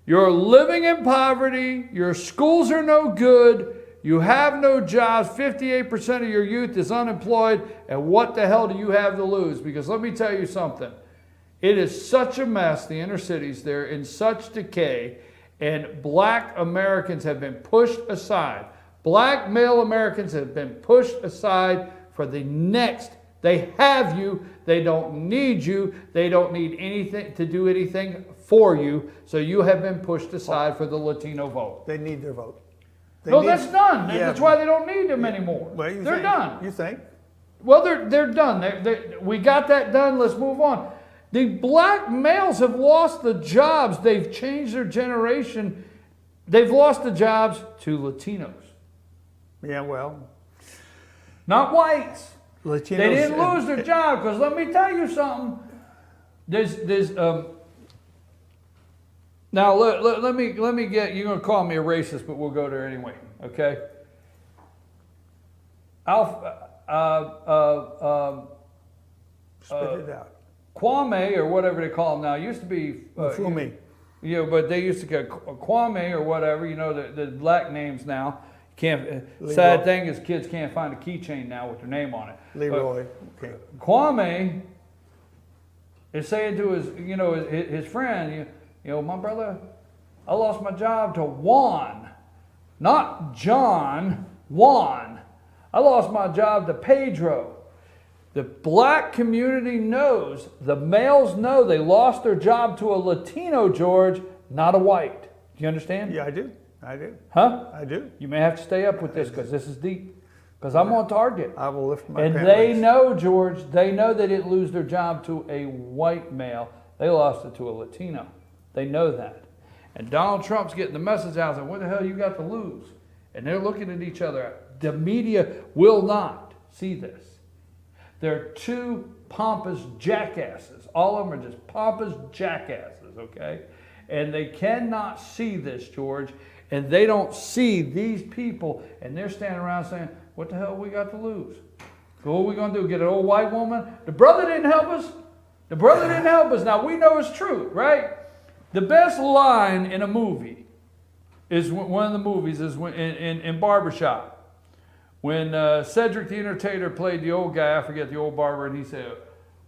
You're living in poverty. Your schools are no good. You have no jobs. 58% of your youth is unemployed. And what the hell do you have to lose? Because let me tell you something. It is such a mess, the inner cities. They're in such decay. And black Americans have been pushed aside. Black male Americans have been pushed aside for the next. They have you. They don't need you. They don't need anything to do anything for you. So you have been pushed aside for the Latino vote. They need their vote. That's done. Yeah. That's why they don't need them anymore. Well, they're done. You think? Well, they're done. We got that done. Let's move on. The black males have lost the jobs. They've changed their generation. They've lost the jobs to Latinos. Yeah, well. Not whites. Latinos, they didn't lose their job, because let me tell you something. Now let me get, you're going to call me a racist, but we'll go there anyway, okay? Spit it out. Kwame, or whatever they call him now, used to be Fumi. You know, but they used to get Kwame or whatever. You know, the black names now. Sad thing is, kids can't find a keychain now with their name on it. Leroy. Okay. Kwame is saying to his friend, my brother, I lost my job to Juan, not John. Juan. I lost my job to Pedro. The black community knows, the males know they lost their job to a Latino, George, not a white. Do you understand? Yeah, I do. I do. Huh? I do. You may have to stay up with this, because this is deep. Because I'm on target. I will lift my And they know, George, they know they didn't lose their job to a white male. They lost it to a Latino. They know that. And Donald Trump's getting the message out, saying, what the hell you got to lose? And they're looking at each other. The media will not see this. They're two pompous jackasses. All of them are just pompous jackasses, okay? And they cannot see this, George. And they don't see these people. And they're standing around saying, what the hell we got to lose? What are we going to do? Get an old white woman? The brother didn't help us. The brother didn't help us. Now, we know it's true, right? The best line in a movie is one of the movies is in Barbershop. When Cedric the Entertainer played the old guy, I forget the old barber, and he said,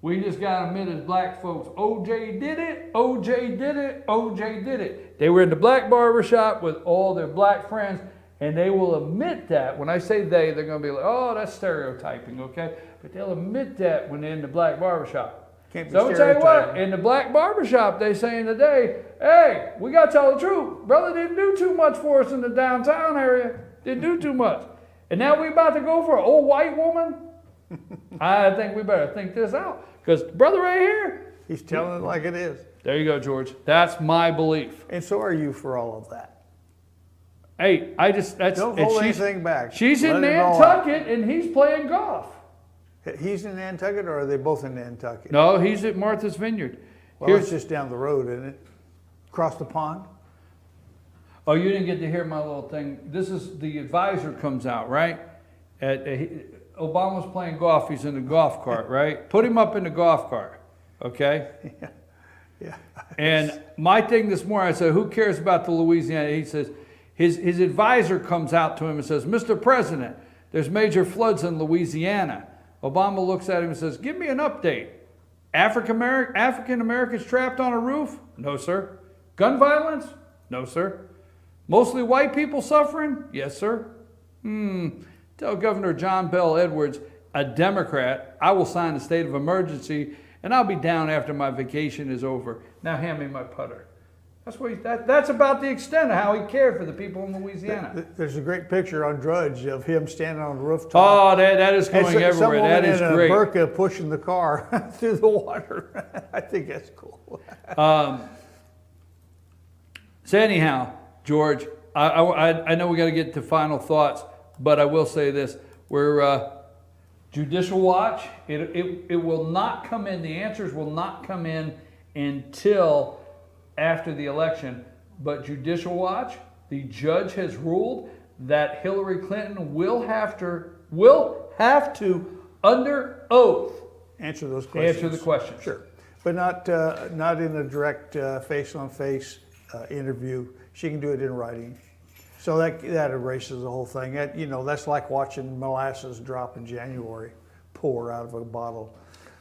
we just got to admit as black folks, OJ did it, OJ did it, OJ did it. They were in the black barbershop with all their black friends, and they will admit that. When I say they're going to be like, oh, that's stereotyping, okay? But they'll admit that when they're in the black barbershop. Can't be So I'm tell you what, in the black barbershop, they saying today, hey, we got to tell the truth. Brother didn't do too much for us in the downtown area. Didn't do too much. And now we about to go for an old white woman? I think we better think this out. Because brother right here. He's telling it like it is. There you go, George. That's my belief. And so are you for all of that. Hey, Don't hold anything back. She's in Nantucket and he's playing golf. He's in Nantucket, or are they both in Nantucket? No, he's at Martha's Vineyard. Well, it's just down the road, isn't it? Across the pond? Oh, you didn't get to hear my little thing. This is, the advisor comes out, right? Obama's playing golf. He's in the golf cart, right? Put him up in the golf cart, okay? Yeah. And my thing this morning, I said, who cares about the Louisiana? He says, his advisor comes out to him and says, Mr. President, there's major floods in Louisiana. Obama looks at him and says, give me an update. African Americans trapped on a roof? No, sir. Gun violence? No, sir. Mostly white people suffering? Yes, sir. Tell Governor John Bell Edwards, a Democrat, I will sign a state of emergency and I'll be down after my vacation is over. Now hand me my putter. That's about the extent of how he cared for the people in Louisiana. There's a great picture on Drudge of him standing on the rooftop. Oh, that is going everywhere. That is great. Some woman in a burqa pushing the car through the water. I think that's cool. So anyhow, George, I know we got to get to final thoughts, but I will say this: we're Judicial Watch. It will not come in. The answers will not come in until after the election. But Judicial Watch, the judge has ruled that Hillary Clinton will have to, under oath, answer those questions. Answer the questions. Sure, but not in a direct face-on-face interview. She can do it in writing. So that erases the whole thing. That's like watching molasses drop in January, pour out of a bottle.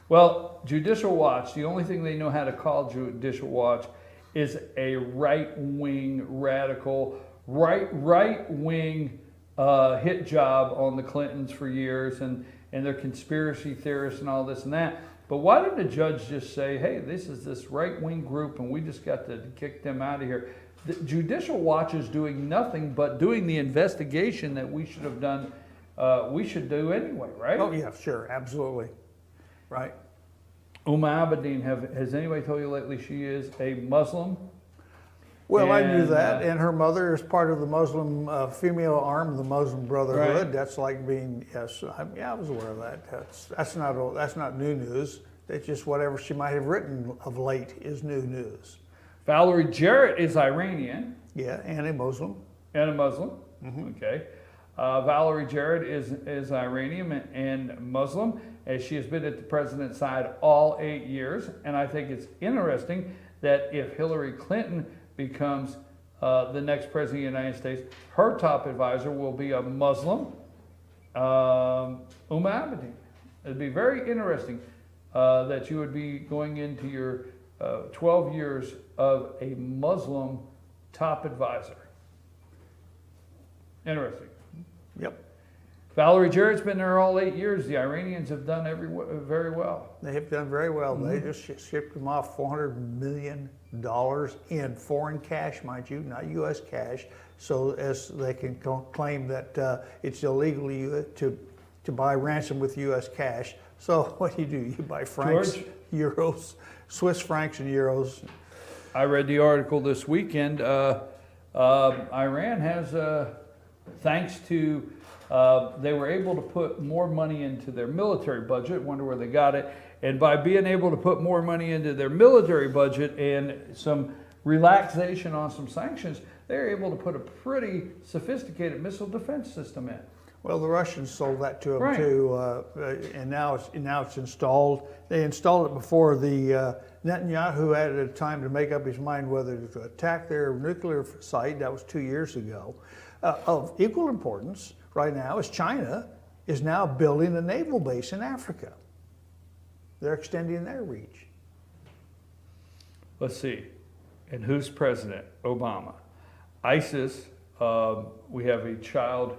Well, Judicial Watch, the only thing they know how to call Judicial Watch is a right-wing radical, right-wing hit job on the Clintons for years, and they're conspiracy theorists and all this and that. But why didn't the judge just say, hey, this is this right-wing group and we just got to kick them out of here? The Judicial Watch is doing nothing but doing the investigation that we should have done, we should do anyway, right? Oh, yeah, sure, absolutely. Right. Abedin, has anybody told you lately she is a Muslim? Well, I knew that, and her mother is part of the Muslim female arm of the Muslim Brotherhood. Right. That's like being, yes, I was aware of that. That's not new news. It's just whatever she might have written of late is new news. Valerie Jarrett is Iranian. Yeah, and a Muslim. And a Muslim. Mm-hmm. Okay. Valerie Jarrett is Iranian and Muslim, as she has been at the president's side all 8 years. And I think it's interesting that if Hillary Clinton becomes the next president of the United States, her top advisor will be a Muslim, Abedin. It'd be very interesting that you would be going into your 12 years of a Muslim top advisor. Interesting. Yep. Valerie Jarrett's been there all 8 years. The Iranians have done very well. They have done very well. Mm-hmm. They just shipped them off $400 million in foreign cash, mind you, not U.S. cash, so as they can claim that it's illegal to buy ransom with U.S. cash. So what do? You buy francs, George? euros, Swiss francs and euros. I read the article this weekend. Iran has, thanks to, they were able to put more money into their military budget. Wonder where they got it. And by being able to put more money into their military budget and some relaxation on some sanctions, they're able to put a pretty sophisticated missile defense system in. Well, the Russians sold that to them Right. too, and now it's installed. They installed it before the Netanyahu had a time to make up his mind whether to attack their nuclear site. That was 2 years ago. Of equal importance right now is China is now building a naval base in Africa. They're extending their reach. Let's see. And who's president? Obama. ISIS, we have a child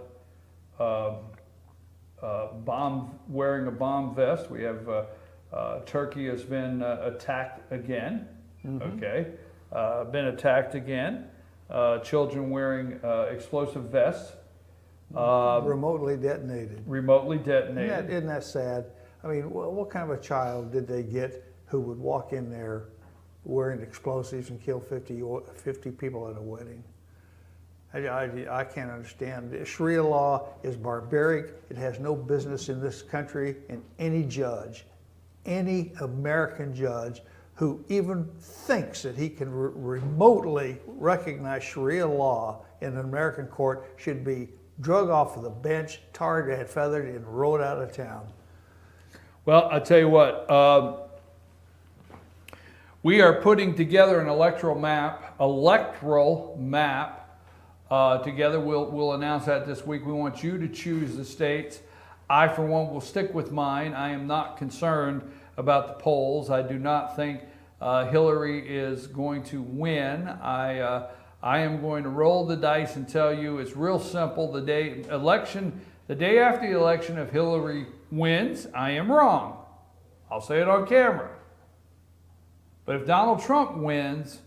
wearing a bomb vest. We have Turkey has been attacked again. Mm-hmm. Okay. Been attacked again. Children wearing explosive vests. Remotely detonated. Remotely detonated. Isn't that sad? I mean, what kind of a child did they get who would walk in there wearing explosives and kill 50 people at a wedding? I can't understand. Sharia law is barbaric. It has no business in this country, and any judge, any American judge who even thinks that he can remotely recognize Sharia law in an American court should be drug off of the bench, tarred and feathered, and rode out of town. Well, I'll tell you what, we are putting together an electoral map together. We'll announce that this week. We want you to choose the states. I, for one, will stick with mine. I am not concerned about the polls. I do not think Hillary is going to win. I am going to roll the dice and tell you it's real simple. The day after the election, if Hillary wins, I am wrong. I'll say it on camera. But if Donald Trump wins,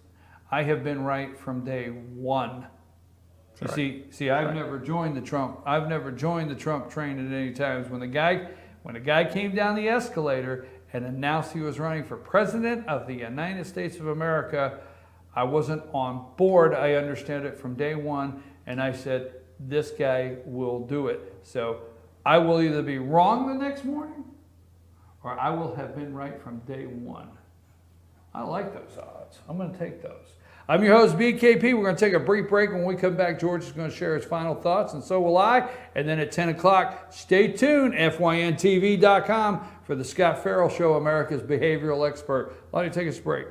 I have been right from day one. You see, I've never joined the Trump train at any times. When a guy came down the escalator and announced he was running for president of the United States of America, I wasn't on board. I understood it from day one, and I said, this guy will do it. So I will either be wrong the next morning, or I will have been right from day one. I like those odds. I'm going to take those. I'm your host, BKP. We're going to take a brief break. When we come back, George is going to share his final thoughts, and so will I. And then at 10 o'clock, stay tuned, FYNTV.com, for the Scott Farrell Show, America's behavioral expert. Let me take us a break.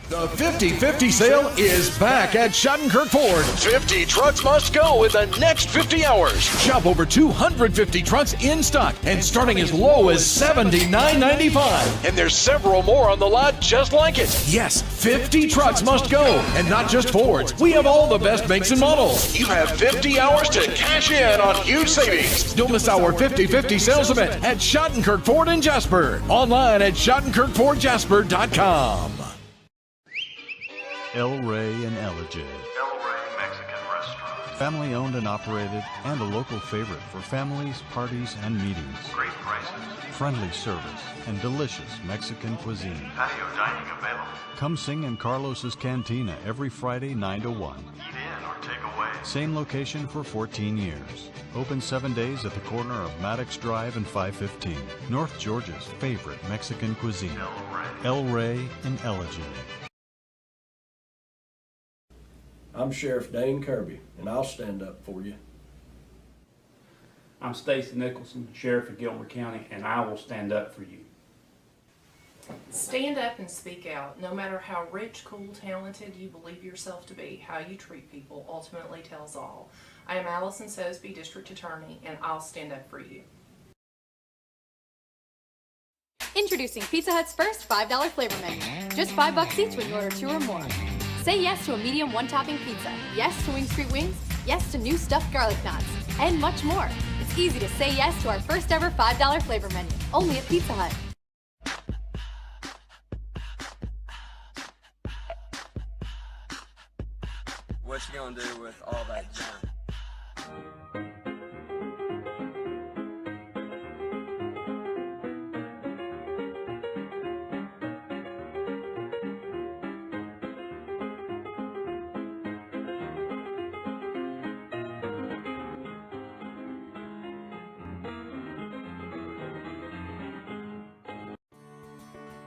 The 50-50 sale is back at Schottenkirk Ford. 50 trucks must go in the next 50 hours. Shop over 250 trucks in stock and starting as low as $79.95. And there's several more on the lot just like it. Yes, 50 trucks must go, and not just Fords. We have all the best makes and models. You have 50 hours to cash in on huge savings. Don't miss our 50-50 sales event at Schottenkirk Ford in Jasper. Online at SchottenkirkFordJasper.com. El Rey and Ellijay. El Rey Mexican Restaurant. Family owned and operated, and a local favorite for families, parties, and meetings. Great prices. Friendly service and delicious Mexican cuisine. Patio dining available. Come sing in Carlos's Cantina every Friday 9 to 1. Eat in or take away. Same location for 14 years. Open 7 days at the corner of Maddox Drive and 515. North Georgia's favorite Mexican cuisine. El Rey and Ellijay. I'm Sheriff Dane Kirby, and I'll stand up for you. I'm Stacy Nicholson, Sheriff of Gilmer County, and I will stand up for you. Stand up and speak out. No matter how rich, cool, talented you believe yourself to be, how you treat people ultimately tells all. I am Allison Sosby, District Attorney, and I'll stand up for you. Introducing Pizza Hut's first $5 flavor menu. Just $5 each when you order 2 or more. Say yes to a medium one-topping pizza, yes to Wing Street Wings, yes to new stuffed garlic knots, and much more. It's easy to say yes to our first ever $5 flavor menu, only at Pizza Hut. What you gonna do with all that junk?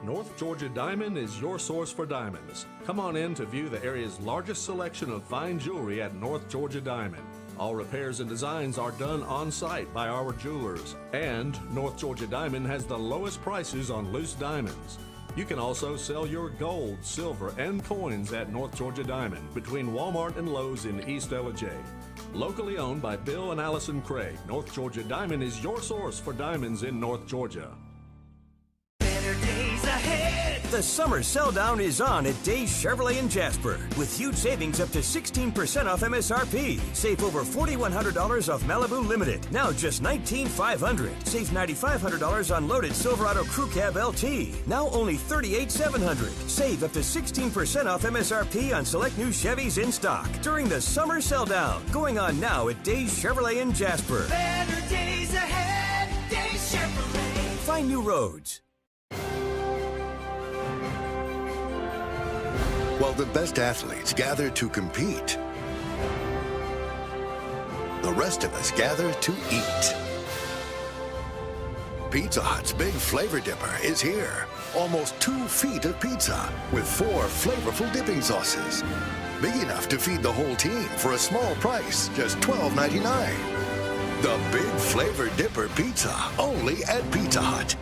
North Georgia Diamond is your source for diamonds. Come on in to view the area's largest selection of fine jewelry at North Georgia Diamond. All repairs and designs are done on site by our jewelers. And North Georgia Diamond has the lowest prices on loose diamonds. You can also sell your gold, silver, and coins at North Georgia Diamond between Walmart and Lowe's in East Ellijay. Locally owned by Bill and Allison Craig, North Georgia Diamond is your source for diamonds in North Georgia. The summer sell down is on at Days Chevrolet in Jasper with huge savings up to 16% off MSRP. Save over $4,100 off Malibu Limited. Now just $19,500. Save $9,500 on loaded Silverado Crew Cab LT. Now only $38,700. Save up to 16% off MSRP on select new Chevys in stock during the summer sell down. Going on now at Days Chevrolet in Jasper. Better days ahead, Days Chevrolet. Find new roads. While the best athletes gather to compete, the rest of us gather to eat. Pizza Hut's Big Flavor Dipper is here. Almost 2 feet of pizza with 4 flavorful dipping sauces. Big enough to feed the whole team for a small price, just $12.99. The Big Flavor Dipper Pizza, only at Pizza Hut.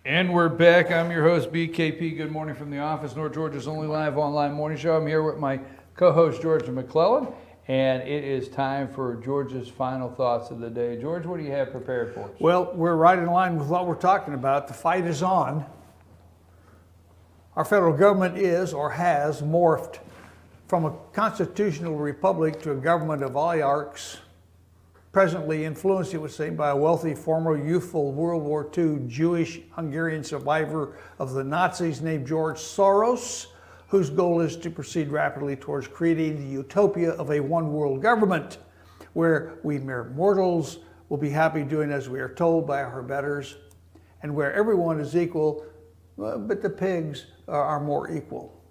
And we're back. I'm your host, BKP. Good morning from the office, North Georgia's only live online morning show. I'm here with my co-host, Georgia McClellan, and it is time for Georgia's final thoughts of the day. George, what do you have prepared for us? Well, we're right in line with what we're talking about. The fight is on. Our federal government is or has morphed from a constitutional republic to a government of oligarchs, presently influenced, it would seem, by a wealthy, former youthful World War II Jewish Hungarian survivor of the Nazis named George Soros, whose goal is to proceed rapidly towards creating the utopia of a one-world government, where we mere mortals will be happy doing as we are told by our betters, and where everyone is equal, but the pigs are more equal.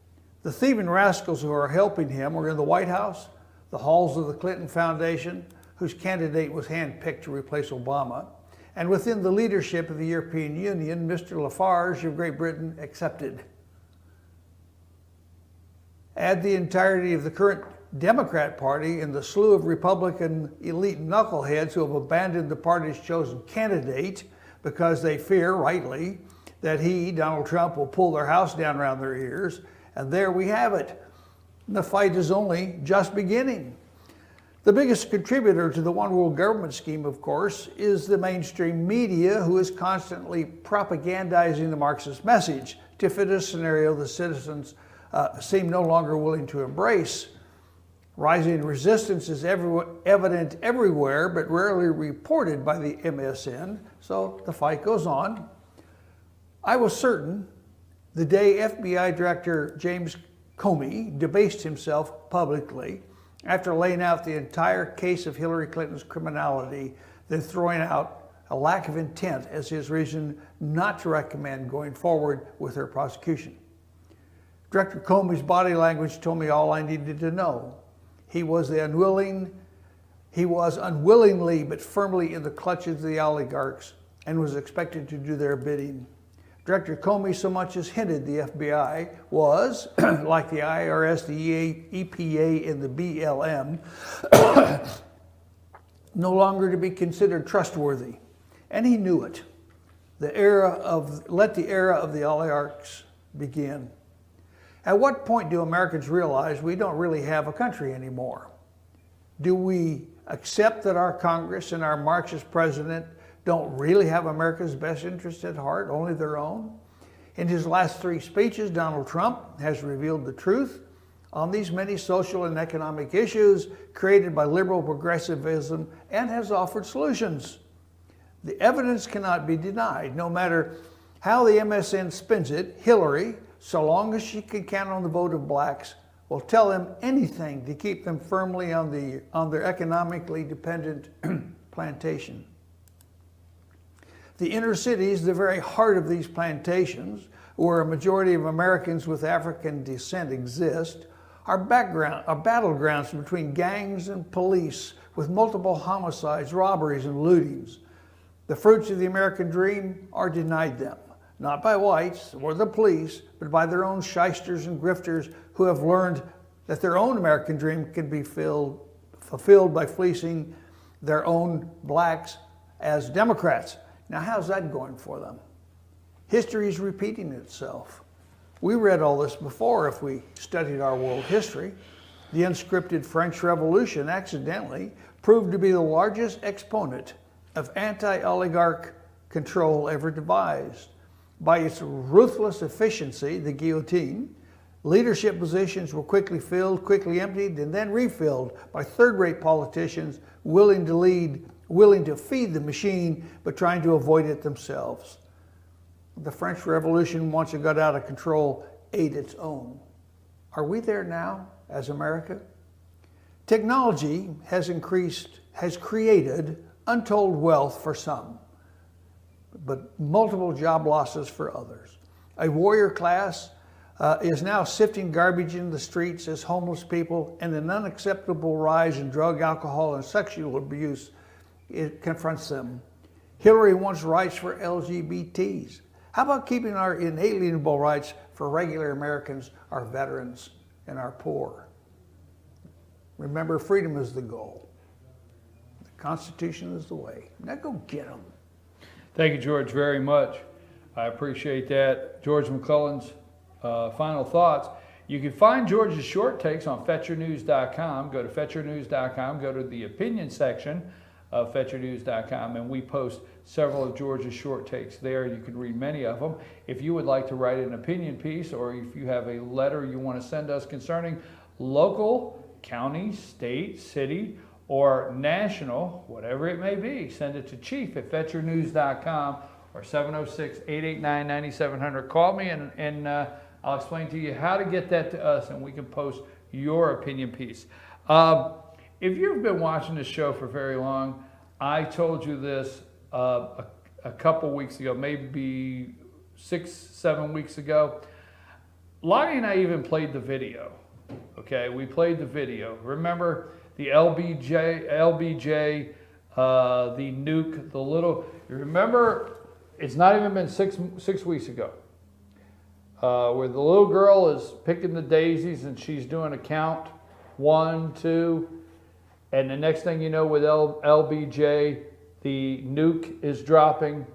The thieving rascals who are helping him are in the White House, the halls of the Clinton Foundation, whose candidate was handpicked to replace Obama, and within the leadership of the European Union, Mr. Lafarge of Great Britain accepted. Add the entirety of the current Democrat Party and the slew of Republican elite knuckleheads who have abandoned the party's chosen candidate because they fear, rightly, that he, Donald Trump, will pull their house down around their ears, and there we have it. The fight is only just beginning. The biggest contributor to the one-world government scheme, of course, is the mainstream media, who is constantly propagandizing the Marxist message to fit a scenario the citizens seem no longer willing to embrace. Rising resistance is evident everywhere, but rarely reported by the MSN, so the fight goes on. I was certain the day FBI Director James Comey debased himself publicly after laying out the entire case of Hillary Clinton's criminality, then throwing out a lack of intent as his reason not to recommend going forward with her prosecution. Director Comey's body language told me all I needed to know. He was unwillingly but firmly in the clutches of the oligarchs and was expected to do their bidding. Director Comey so much as hinted the FBI was, like the IRS, the EPA, and the BLM, no longer to be considered trustworthy. And he knew it. Let the era of the oligarchs begin. At what point do Americans realize we don't really have a country anymore? Do we accept that our Congress and our Marxist president don't really have America's best interest at heart, only their own? In his last 3 speeches, Donald Trump has revealed the truth on these many social and economic issues created by liberal progressivism and has offered solutions. The evidence cannot be denied. No matter how the MSN spins it, Hillary, so long as she can count on the vote of blacks, will tell them anything to keep them firmly on their economically dependent plantation. The inner cities, the very heart of these plantations, where a majority of Americans with African descent exist, are battlegrounds between gangs and police with multiple homicides, robberies, and lootings. The fruits of the American dream are denied them, not by whites or the police, but by their own shysters and grifters who have learned that their own American dream can be fulfilled by fleecing their own blacks as Democrats. Now, how's that going for them? History is repeating itself. We read all this before if we studied our world history. The unscripted French Revolution accidentally proved to be the largest exponent of anti-oligarch control ever devised. By its ruthless efficiency, the guillotine, leadership positions were quickly filled, quickly emptied, and then refilled by third-rate politicians willing to lead, willing to feed the machine, but trying to avoid it themselves. The French Revolution, once it got out of control, ate its own. Are we there now as America? Technology has created untold wealth for some, but multiple job losses for others. A warrior class is now sifting garbage in the streets as homeless people, and an unacceptable rise in drug, alcohol, and sexual abuse confronts them. Hillary wants rights for LGBTs. How about keeping our inalienable rights for regular Americans, our veterans, and our poor? Remember, freedom is the goal. The Constitution is the way. Now go get them. Thank you, George, very much. I appreciate that. George McClellan's final thoughts. You can find George's short takes on FetcherNews.com. Go to FetcherNews.com, go to the opinion section of FetcherNews.com, and we post several of George's short takes there. You can read many of them. If you would like to write an opinion piece, or if you have a letter you want to send us concerning local, county, state, city, or national, whatever it may be, send it to chief@FetcherNews.com or 706-889-9700. Call me and I'll explain to you how to get that to us, and we can post your opinion piece. If you've been watching this show for very long, I told you this a couple weeks ago, maybe 6-7 weeks ago. Lonnie and I even played the video. Okay, we played the video. Remember the LBJ, the nuke, the little. You remember? It's not even been six weeks ago. Where the little girl is picking the daisies and she's doing a count, 1, 2, and the next thing you know, with LBJ, the nuke is dropping.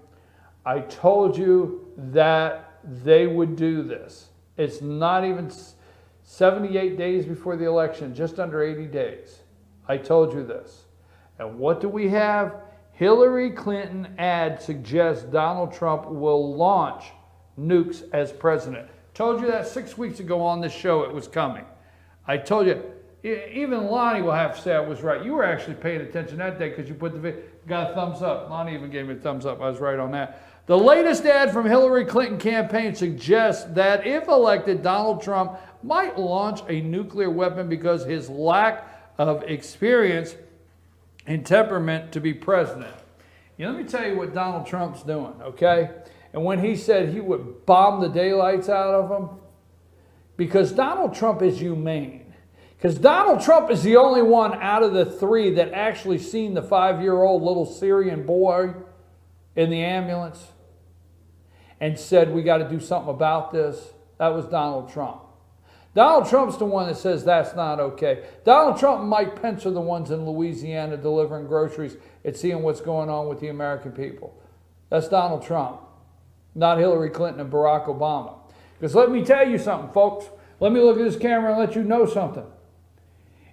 I told you that they would do this. It's not even 78 days before the election, just under 80 days. I told you this. And what do we have? Hillary Clinton ad suggests Donald Trump will launch nukes as president. Told you that 6 weeks ago on this show it was coming. I told you, even Lonnie will have to say I was right. You were actually paying attention that day because you put the video, got a thumbs up. Lonnie even gave me a thumbs up. I was right on that. The latest ad from Hillary Clinton campaign suggests that if elected, Donald Trump might launch a nuclear weapon because his lack of experience and temperament to be president. You know, let me tell you what Donald Trump's doing, okay? And when he said he would bomb the daylights out of them, because Donald Trump is humane. Because Donald Trump is the only one out of the three that actually seen the 5-year-old little Syrian boy in the ambulance and said, we got to do something about this. That was Donald Trump. Donald Trump's the one that says that's not okay. Donald Trump and Mike Pence are the ones in Louisiana delivering groceries and seeing what's going on with the American people. That's Donald Trump, not Hillary Clinton and Barack Obama. Because let me tell you something, folks. Let me look at this camera and let you know something.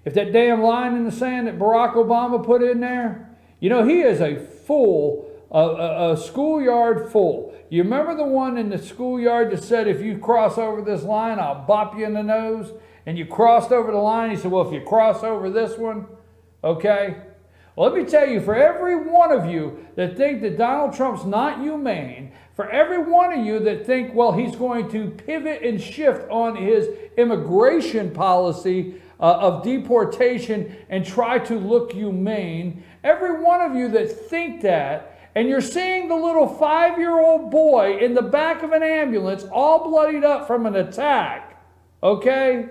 If that damn line in the sand that Barack Obama put in there, you know, he is a fool, a schoolyard fool. You remember the one in the schoolyard that said, if you cross over this line, I'll bop you in the nose? And you crossed over the line. He said, well, if you cross over this one, okay? Well, let me tell you, for every one of you that think that Donald Trump's not humane, for every one of you that think, well, he's going to pivot and shift on his immigration policy of deportation and try to look humane, every one of you that think that, and you're seeing the little 5-year-old boy in the back of an ambulance all bloodied up from an attack, okay?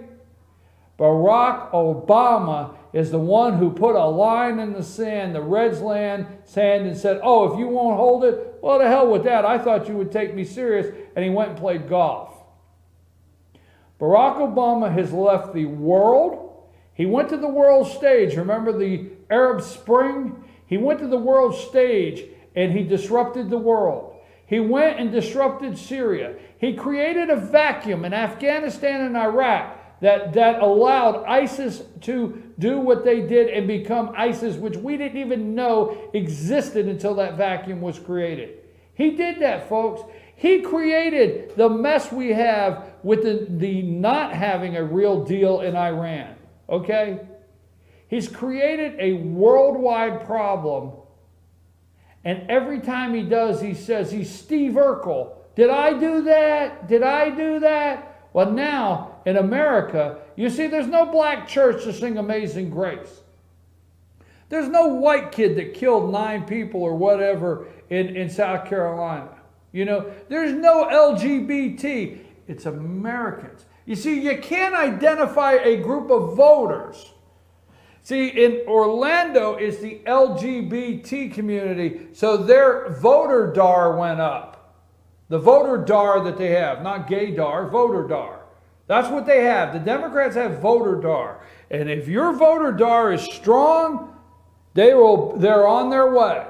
Barack Obama is the one who put a line in the sand, the Reds land sand, and said, oh, if you won't hold it, well, to hell with that. I thought you would take me serious. And he went and played golf. Barack Obama has left the world. He went to the world stage. Remember the Arab Spring? He went to the world stage and he disrupted the world. He went and disrupted Syria. He created a vacuum in Afghanistan and Iraq that allowed ISIS to do what they did and become ISIS, which we didn't even know existed until that vacuum was created. He did that, folks. He created the mess we have with the not having a real deal in Iran, okay? He's created a worldwide problem, and every time he does, he says, he's Steve Urkel. Did I do that? Did I do that? Well, now, in America, you see, there's no black church to sing Amazing Grace. There's no white kid that killed 9 people or whatever in South Carolina. You know, there's no LGBT. It's Americans. You see, you can't identify a group of voters. See, in Orlando, it's the LGBT community, so their voter DAR went up. The voter DAR that they have, not gay DAR, voter DAR. That's what they have. The Democrats have voter DAR. And if your voter DAR is strong, they're on their way.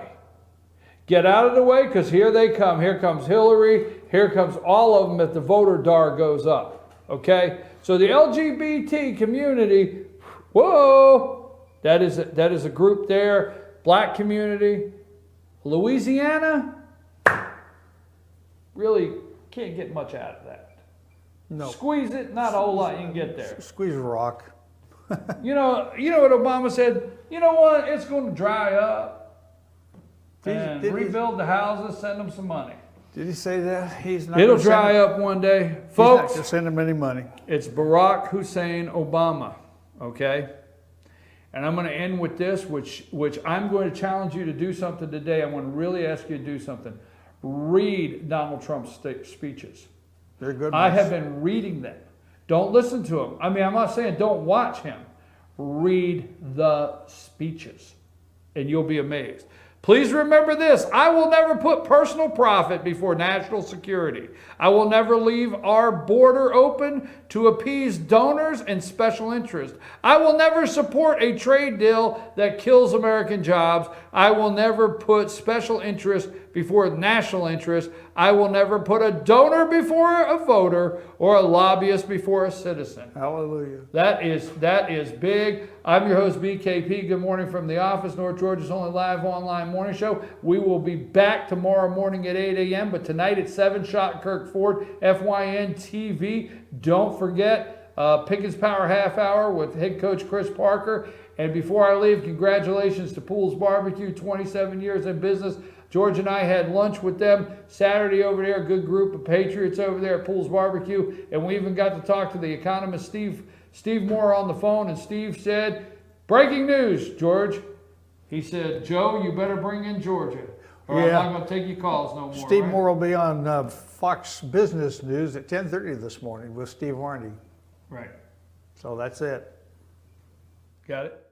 Get out of the way, because here they come. Here comes Hillary. Here comes all of them if the voter DAR goes up. Okay? So the LGBT community, whoa, that is a group there. Black community. Louisiana, really can't get much out of that. No. Squeeze it, not a whole lot you can get there. Squeeze a rock. You know what Obama said? You know what? It's going to dry up. And rebuild the houses, send them some money. Did he say that? He's not. It'll dry up one day. Folks, he's not going to send him any money. It's Barack Hussein Obama, okay? And I'm going to end with this, which I'm going to challenge you to do something today. I want to really ask you to do something. Read Donald Trump's speeches. They're good ones. I have been reading them. Don't listen to him. I mean, I'm not saying don't watch him. Read the speeches, and you'll be amazed. Please remember this. I will never put personal profit before national security. I will never leave our border open to appease donors and special interests. I will never support a trade deal that kills American jobs. I will never put special interest before national interest. I will never put a donor before a voter or a lobbyist before a citizen. Hallelujah. That is big. I'm your host, BKP. Good morning from the office, North Georgia's only live online morning show. We will be back tomorrow morning at 8 a.m., but tonight at 7, Shot Kirk Ford, FYN TV. Don't forget Pickens Power Half Hour with head coach Chris Parker. And before I leave, congratulations to Pools Barbecue, 27 years in business. George and I had lunch with them Saturday over there, a good group of patriots over there at Pools Barbecue. And we even got to talk to the economist Steve Moore on the phone. And Steve said, breaking news, George. He said, Joe, you better bring in Georgia, or I'm not going to take your calls no more. Steve Moore will be on Fox Business News at 10:30 this morning with Steve Harney. Right. So that's it. Got it?